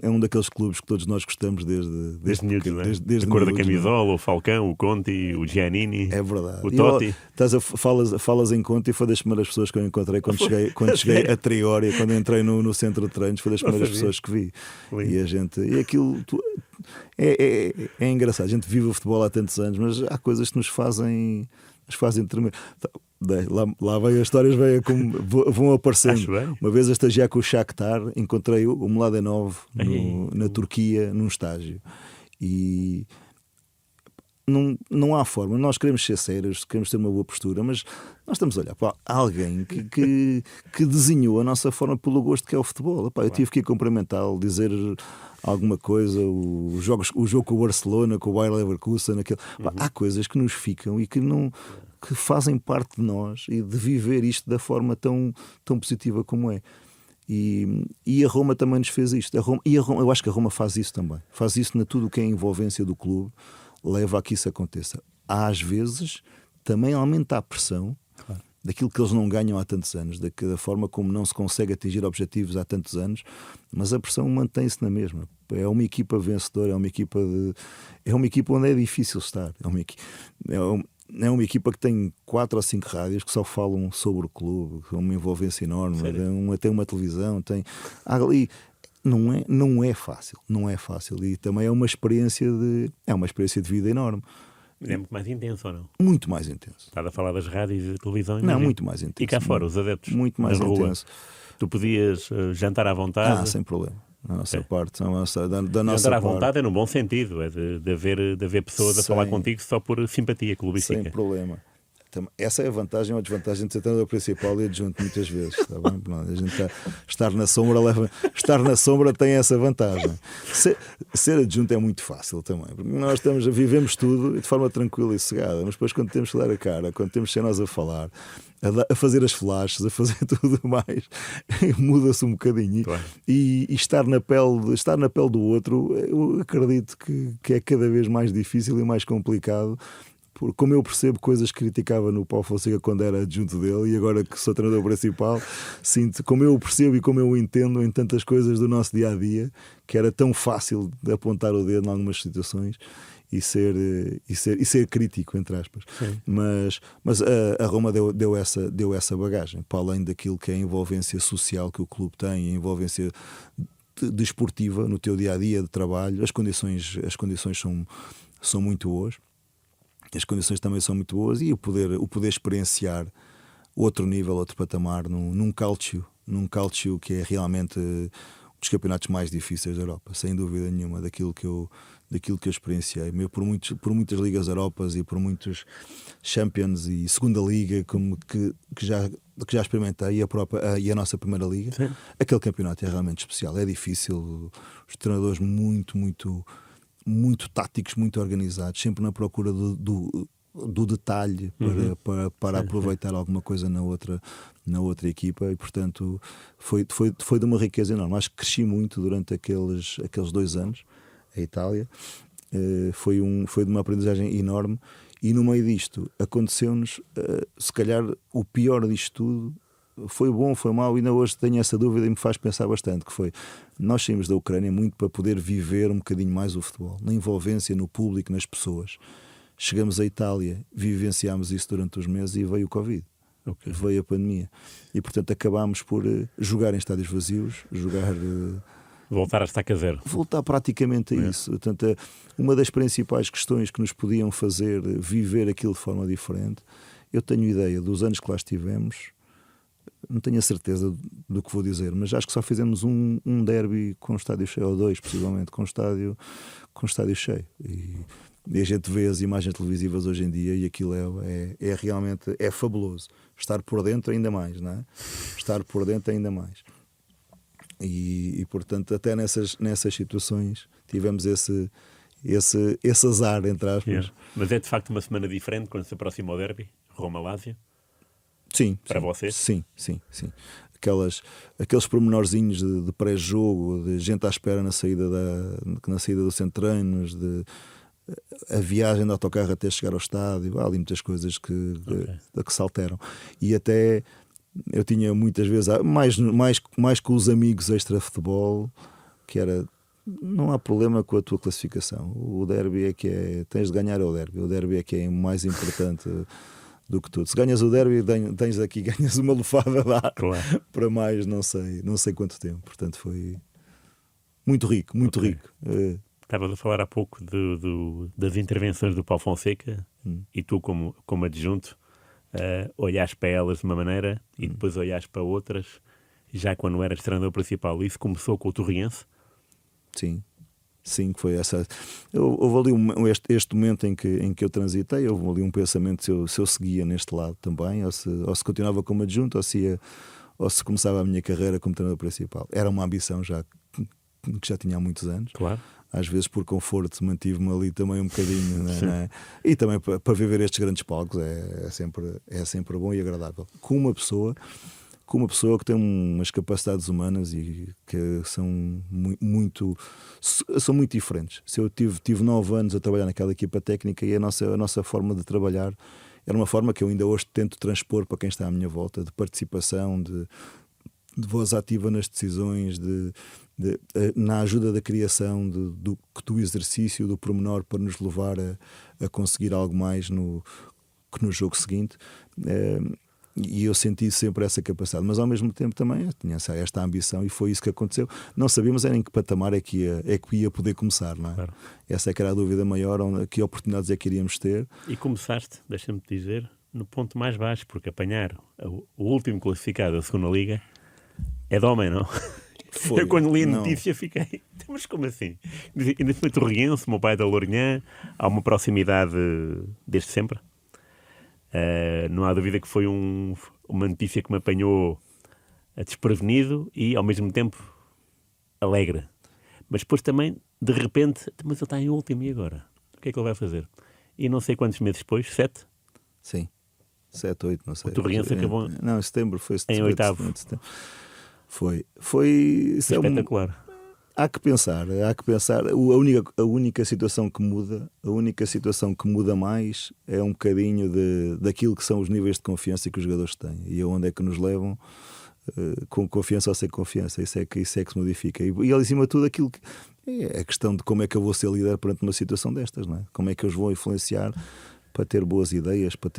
é um daqueles clubes que todos nós gostamos desde miúdos, não é? desde A cor da miúdos, camisola, o Falcão, o Conti, o Giannini, é verdade. o Totti. Falas em Conti, foi das primeiras pessoas que eu encontrei quando cheguei a Triória, quando entrei no centro de treinos, foi das primeiras pessoas que vi. E aquilo é engraçado. A gente vive o futebol há tantos anos, mas há coisas que nos fazem tremer. Lá vem as histórias, vão aparecendo. Uma vez a estagiar com o Shakhtar, encontrei o Mladenov na Turquia, num estágio. E não há forma. Nós queremos ser sérios, queremos ter uma boa postura, mas nós estamos a olhar para alguém que desenhou a nossa forma pelo gosto que é o futebol. Eu tive que ir cumprimentá-lo, dizer alguma coisa, o jogo com o Barcelona, com o Bayer Leverkusen, há coisas que nos ficam e que fazem parte de nós e de viver isto da forma tão positiva como é. E a Roma também nos fez isto. Eu acho que a Roma faz isso também. Faz isso na tudo o que é a envolvência do clube, leva a que isso aconteça. Às vezes também aumenta a pressão daquilo que eles não ganham há tantos anos, da forma como não se consegue atingir objetivos há tantos anos, mas a pressão mantém-se na mesma. É uma equipa vencedora, é uma equipa onde é difícil estar. É uma equipa que tem 4 ou 5 rádios que só falam sobre o clube, com uma envolvência enorme, tem uma televisão, ali não é fácil, e também é uma experiência de vida enorme. É muito mais intenso, ou não? Muito mais intenso. Estás a falar das rádios e televisões? Não, muito mais intenso. E cá fora, os adeptos? Muito mais intenso. Tu podias jantar à vontade? Sem problema. Da nossa parte, da nossa jantar à vontade é no bom sentido, é de haver pessoas a falar contigo só por simpatia clubística. Sem problema. Essa é a vantagem ou a desvantagem de ser treinador principal e adjunto muitas vezes. Está bem? A gente estar na sombra tem essa vantagem. Ser adjunto é muito fácil também, porque nós vivemos tudo de forma tranquila e sossegada, mas depois quando temos que dar a cara, quando temos que ser nós a falar, a fazer as flashes, a fazer tudo mais, muda-se um bocadinho. Claro. E estar na pele do outro, eu acredito que é cada vez mais difícil e mais complicado. Como eu percebo coisas que criticava no Paulo Fonseca quando era adjunto dele, e agora que sou treinador principal, sinto como eu percebo e como eu entendo em tantas coisas do nosso dia-a-dia, que era tão fácil de apontar o dedo em algumas situações e ser crítico, entre aspas. Mas a Roma deu essa bagagem, para além daquilo que é a envolvência social que o clube tem, a envolvência desportiva no teu dia-a-dia de trabalho. As condições são muito boas. As condições também são muito boas, e o poder experienciar outro nível, outro patamar num calcio que é realmente um dos campeonatos mais difíceis da Europa, sem dúvida nenhuma, daquilo que eu experienciei. Por muitas ligas Europas e por muitos Champions e segunda liga que já experimentei, e a nossa primeira liga. Sim. Aquele campeonato é realmente especial, é difícil, os treinadores muito táticos, muito organizados, sempre na procura do detalhe para aproveitar alguma coisa na outra equipa, e portanto foi de uma riqueza enorme. Acho que cresci muito durante aqueles 2 anos. A Itália foi de uma aprendizagem enorme, e no meio disto aconteceu-nos se calhar o pior disto tudo. Foi bom, foi mau, ainda hoje tenho essa dúvida e me faz pensar bastante, que foi, nós saímos da Ucrânia muito para poder viver um bocadinho mais o futebol, na envolvência, no público, nas pessoas. Chegamos à Itália, vivenciámos isso durante os meses e veio o Covid. Veio a pandemia. E portanto acabámos por jogar em estádios vazios, voltar a estaca zero. Voltar praticamente a isso. Portanto, uma das principais questões que nos podiam fazer viver aquilo de forma diferente, eu tenho ideia dos anos que lá estivemos, não tenho a certeza do que vou dizer, mas acho que só fizemos um derby com estádio cheio, ou 2 possivelmente, com estádio cheio. E a gente vê as imagens televisivas hoje em dia, e aquilo é realmente fabuloso. Estar por dentro ainda mais, não é? Estar por dentro ainda mais. E portanto, até nessas situações tivemos esse azar, entre aspas. Yeah. Mas é de facto uma semana diferente quando se aproxima o derby, Roma-Lásia? Sim. Para vocês? Sim. Aqueles pormenorzinhos de pré-jogo, de gente à espera na saída do centro de treinos, a viagem de autocarro até chegar ao estádio, há ali muitas coisas que se alteram. E até eu tinha muitas vezes, mais com os amigos extra-futebol, que era, não há problema com a tua classificação. O derby é que é, tens de ganhar o derby é que é mais importante do que tudo. Se ganhas o derby, ganhas uma lufada lá, Claro. para mais não sei quanto tempo. Portanto, foi muito rico, muito Ok. rico. Estavas a falar há pouco das intervenções do Paulo Fonseca e tu, como adjunto, olhaste para elas de uma maneira e depois olhaste para outras, já quando eras treinador principal. Isso começou com o Torriense? Sim, que foi essa. Houve ali este momento em que eu transitei, houve ali um pensamento se eu seguia neste lado também, ou se continuava como adjunto, ou se começava a minha carreira como treinador principal. Era uma ambição já que já tinha há muitos anos. Claro. Às vezes, por conforto, mantive-me ali também um bocadinho, né? E também para viver estes grandes palcos é sempre bom e agradável. Com uma pessoa que tem umas capacidades humanas e que são muito diferentes. Se eu tive 9 anos a trabalhar naquela equipa técnica, e a nossa forma de trabalhar era uma forma que eu ainda hoje tento transpor para quem está à minha volta, de participação, de voz ativa nas decisões, na ajuda da criação, do exercício, do pormenor, para nos levar a conseguir algo mais que no jogo seguinte. E eu senti sempre essa capacidade, mas ao mesmo tempo também eu tinha esta ambição, e foi isso que aconteceu. Não sabíamos era em que patamar é que ia poder começar, não é? Claro. Essa é que era a dúvida maior, que oportunidades é que iríamos ter. E começaste, deixa-me te dizer, no ponto mais baixo, porque apanhar o último classificado da segunda liga é de homem, não? Foi, Eu quando li a não. notícia fiquei, mas como assim? Ainda foi Torriense, o meu pai é da Lourinhã, há uma proximidade desde sempre. Não há dúvida que foi uma notícia que me apanhou desprevenido e ao mesmo tempo alegre. Mas depois também, de repente, mas ele está em último, e agora? O que é que ele vai fazer? E não sei quantos meses depois, 7, Sim, 7, 8, não sei. O Torriense acabou Não, em setembro, foi em oitavo. setembro. Foi isso Espetacular. há que pensar. A única situação que muda mais é um bocadinho daquilo que são os níveis de confiança que os jogadores têm e aonde é que nos levam, com confiança ou sem confiança. Isso é que se modifica. E ali, acima de tudo, aquilo que é a questão de como é que eu vou ser líder perante uma situação destas, não é? Como é que eu os vou influenciar para ter boas ideias, para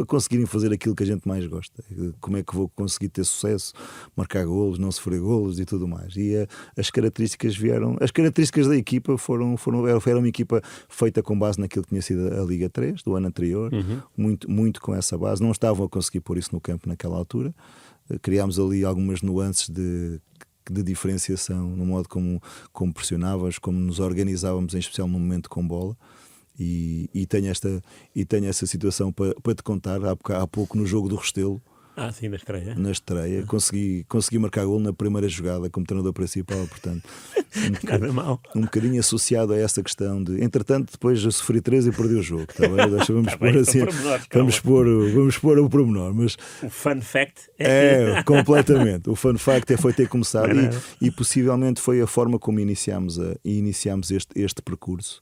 conseguirem fazer aquilo que a gente mais gosta. Como é que vou conseguir ter sucesso, marcar golos, não sofrer golos e tudo mais. E as características da equipa era uma equipa feita com base naquilo que tinha sido a Liga 3 do ano anterior, muito com essa base. Não estavam a conseguir pôr isso no campo naquela altura. Criámos ali algumas nuances de diferenciação no modo como pressionávamos, como nos organizávamos, em especial no momento com bola. E tenho essa situação para te contar. Há pouco, no jogo do Restelo, Sim, na estreia, consegui marcar gol na primeira jogada como treinador principal. Portanto, Nada mal. um bocadinho associado a essa questão de, entretanto, depois eu sofri 3 e perdi o jogo, tá bem? Vamos pôr assim, vamos pôr o pormenor, mas O fun fact é completamente. O fun fact foi ter começado e possivelmente foi a forma como iniciámos este percurso.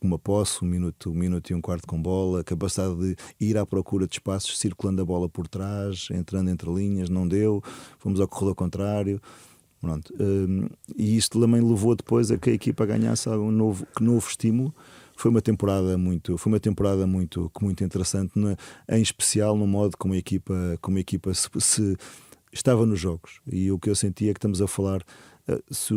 Uma posse, um minuto e um quarto com bola, a capacidade de ir à procura de espaços, circulando a bola por trás, entrando entre linhas, não deu, fomos ao corredor contrário. Pronto. E isto também levou depois a que a equipa ganhasse um novo estímulo. Foi uma temporada muito interessante, em especial no modo como a equipa se estava nos jogos. E o que eu sentia é que estamos a falar, se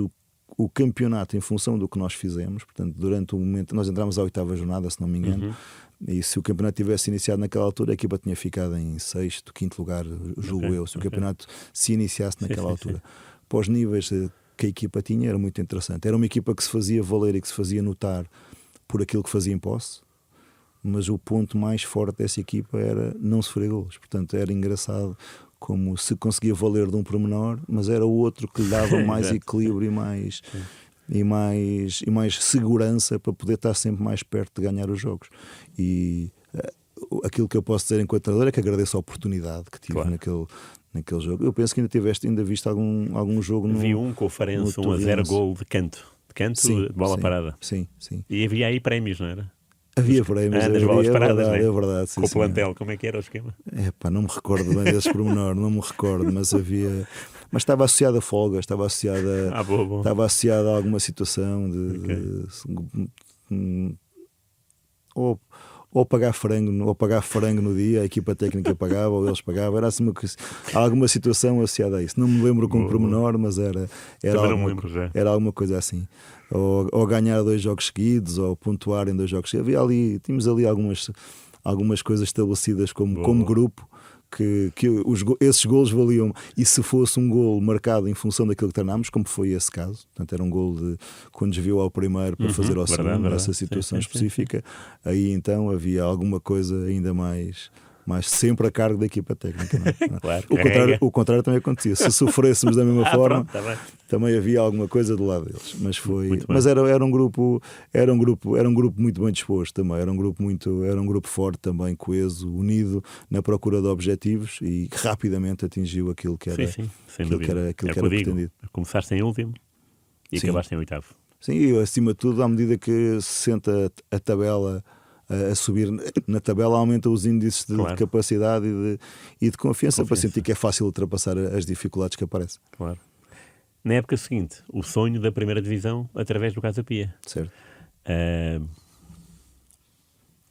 o campeonato, em função do que nós fizemos, portanto, durante o momento, nós entramos à 8ª jornada, se não me engano, e se o campeonato tivesse iniciado naquela altura, a equipa tinha ficado em 6º, 5º lugar, julgo eu, se o campeonato se iniciasse naquela altura. Para os níveis que a equipa tinha, era muito interessante. Era uma equipa que se fazia valer e que se fazia notar por aquilo que fazia em posse, mas o ponto mais forte dessa equipa era não sofrer golos. Portanto, era engraçado como se conseguia valer de um pormenor, mas era o outro que lhe dava mais equilíbrio e mais segurança para poder estar sempre mais perto de ganhar os jogos. E aquilo que eu posso dizer enquanto treinador é que agradeço a oportunidade que tive naquele jogo. Eu penso que ainda viste algum jogo no... Vi com o Farense, 1-0, gol de canto, sim, bola parada. Sim. E havia aí prémios, não era? Havia prémios, nas bolas paradas, é né? verdade. Sim, com o senhor. plantel, como é que era o esquema? Não me recordo bem desses pormenores, não me recordo, mas havia. Mas estava associado a folgas, estava associado Boa. estava associado a alguma situação ou pagar frango no dia, a equipa técnica pagava, ou eles pagavam, era assim alguma situação associada a isso. Não me lembro com pormenor, mas era alguma coisa assim. Ou ganhar 2 jogos seguidos, ou pontuar em 2 jogos seguidos. Tínhamos ali algumas coisas estabelecidas como grupo, que esses golos valiam, e se fosse um golo marcado em função daquilo que treinámos, como foi esse caso, portanto era um golo quando desviou ao primeiro para fazer ao segundo, nessa situação específica, aí então havia alguma coisa ainda mais sempre a cargo da equipa técnica, não é? Claro, o contrário também acontecia. Se sofrêssemos da mesma forma, pronto, tá também havia alguma coisa do lado deles. Mas era um grupo muito bem disposto também. Era um grupo forte também, coeso, unido na procura de objetivos, e que rapidamente atingiu aquilo que era, sem dúvida. aquilo que era pretendido. Começaste em último e acabaste em 8º. Sim, e acima de tudo, à medida que se senta a tabela a subir na tabela, aumenta os índices de capacidade e de confiança para sentir que é fácil ultrapassar as dificuldades que aparecem. Claro. Na época seguinte, o sonho da primeira divisão através do Casa Pia. Certo.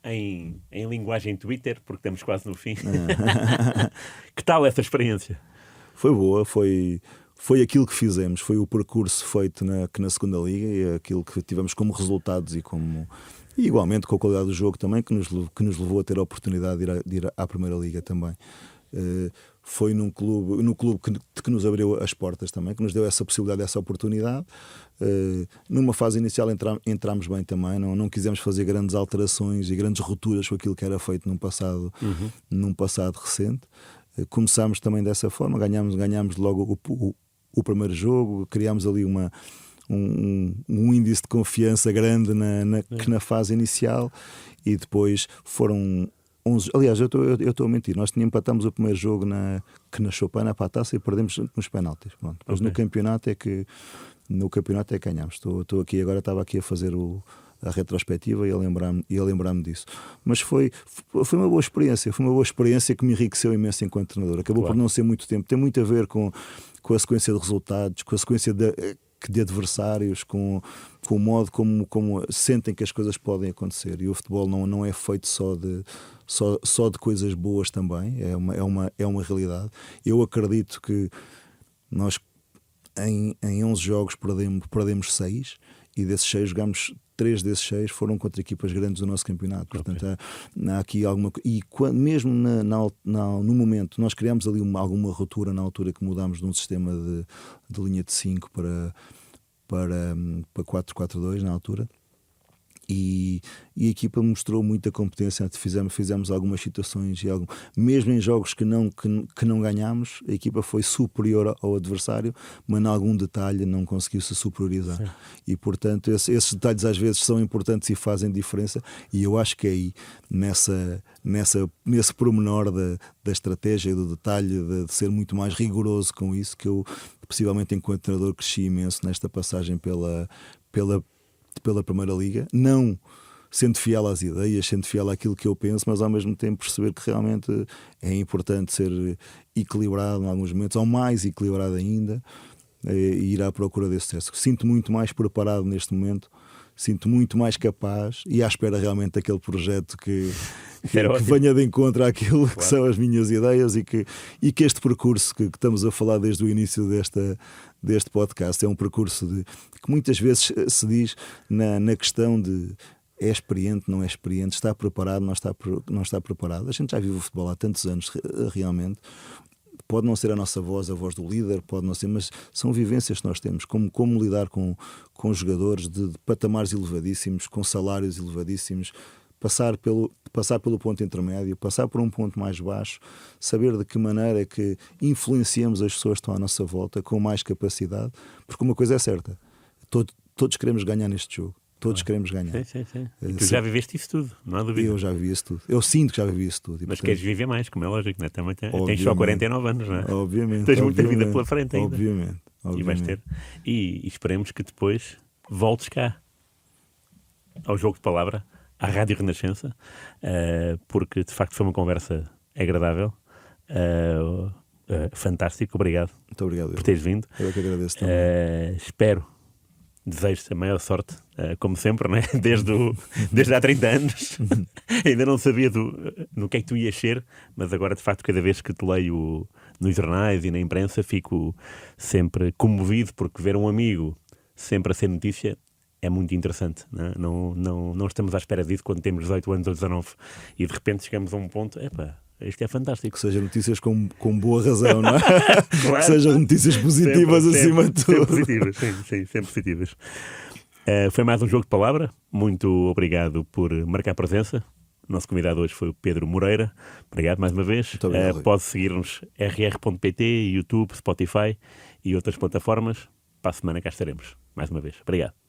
Em linguagem Twitter, porque estamos quase no fim. Que tal essa experiência? Foi boa, foi aquilo que fizemos, foi o percurso feito na segunda liga, e aquilo que tivemos como resultados e igualmente com a qualidade do jogo também, que nos levou a ter a oportunidade de ir à primeira liga também. Foi no clube que nos abriu as portas também, que nos deu essa possibilidade, essa oportunidade. Numa fase inicial entramos bem também, não quisemos fazer grandes alterações e grandes rupturas com aquilo que era feito num passado recente. Começámos também dessa forma, ganhámos logo o primeiro jogo, criámos ali um índice de confiança grande na fase inicial, e depois foram 11. Aliás, eu estou a mentir, nós empatamos o primeiro jogo na Chopana para a taça e perdemos nos penaltis. Pronto. Depois no campeonato é que ganhámos. Estava aqui a fazer a retrospectiva e a lembrar-me disso. Mas foi uma boa experiência, que me enriqueceu imenso enquanto treinador. Acabou por não ser muito tempo, tem muito a ver com a sequência de resultados, com a sequência de adversários, com o modo como sentem que as coisas podem acontecer. E o futebol não é feito só de coisas boas também, é uma realidade. Eu acredito que nós em 11 jogos perdemos 6, e desses 6 jogámos 3 desses 6 foram contra equipas grandes do nosso campeonato. Portanto, há aqui alguma coisa. E mesmo no momento, nós criámos ali alguma ruptura na altura que mudámos de um sistema de linha de 5 para 4-4-2 na altura. E a equipa mostrou muita competência. Fizemos algumas situações, mesmo em jogos que não ganhámos, a equipa foi superior ao adversário, mas em algum detalhe não conseguiu se superiorizar. Sim. E portanto esses detalhes às vezes são importantes e fazem diferença, e eu acho que é aí nesse pormenor da estratégia e do detalhe, de ser muito mais rigoroso com isso, que eu possivelmente enquanto treinador cresci imenso nesta passagem pela Primeira Liga, não sendo fiel às ideias, sendo fiel àquilo que eu penso, mas ao mesmo tempo perceber que realmente é importante ser equilibrado em alguns momentos, ou mais equilibrado ainda, e ir à procura desse sucesso. Sinto muito mais preparado neste momento, sinto muito mais capaz e à espera realmente daquele projeto que venha de encontro àquilo que são as minhas ideias, e que este percurso que estamos a falar desde o início deste podcast é um percurso que muitas vezes se diz na questão de é experiente, não é experiente, está preparado, não está preparado. A gente já vive o futebol há tantos anos, realmente. Pode não ser a nossa voz, a voz do líder, pode não ser, mas são vivências que nós temos, como lidar com jogadores de patamares elevadíssimos, com salários elevadíssimos, passar pelo ponto intermédio, passar por um ponto mais baixo, saber de que maneira é que influenciamos as pessoas que estão à nossa volta com mais capacidade, porque uma coisa é certa, todos queremos ganhar neste jogo. Todos queremos ganhar. Sim. E tu já viveste isso tudo, não há dúvida. Eu já vivi isso tudo. Eu sinto que já vivi isso tudo. Mas queres viver mais, como é lógico, não é? Também tens só 49 anos, não é? Obviamente. Tens muita vida pela frente ainda. Obviamente. E vais ter. E esperemos que depois voltes cá ao jogo de palavra, à Rádio Renascença, porque de facto foi uma conversa agradável. Fantástico, obrigado. Muito obrigado por teres vindo. Eu é que agradeço também. Desejo-te a maior sorte, como sempre, né? desde há 30 anos. Ainda não sabia no que é que tu ias ser, mas agora de facto cada vez que te leio nos jornais e na imprensa fico sempre comovido, porque ver um amigo sempre a ser notícia é muito interessante, né? Não estamos à espera disso quando temos 18 anos ou 19 e de repente chegamos a um ponto, isto é fantástico. Que sejam notícias com boa razão, não é? Claro. Que sejam notícias positivas acima de tudo. Sempre positivas, sim, sempre positivas. Foi mais um jogo de palavra. Muito obrigado por marcar presença. O nosso convidado hoje foi o Pedro Moreira. Obrigado mais uma vez. Muito obrigado, pode seguir-nos rr.pt, YouTube, Spotify e outras plataformas. Para a semana cá estaremos. Mais uma vez. Obrigado.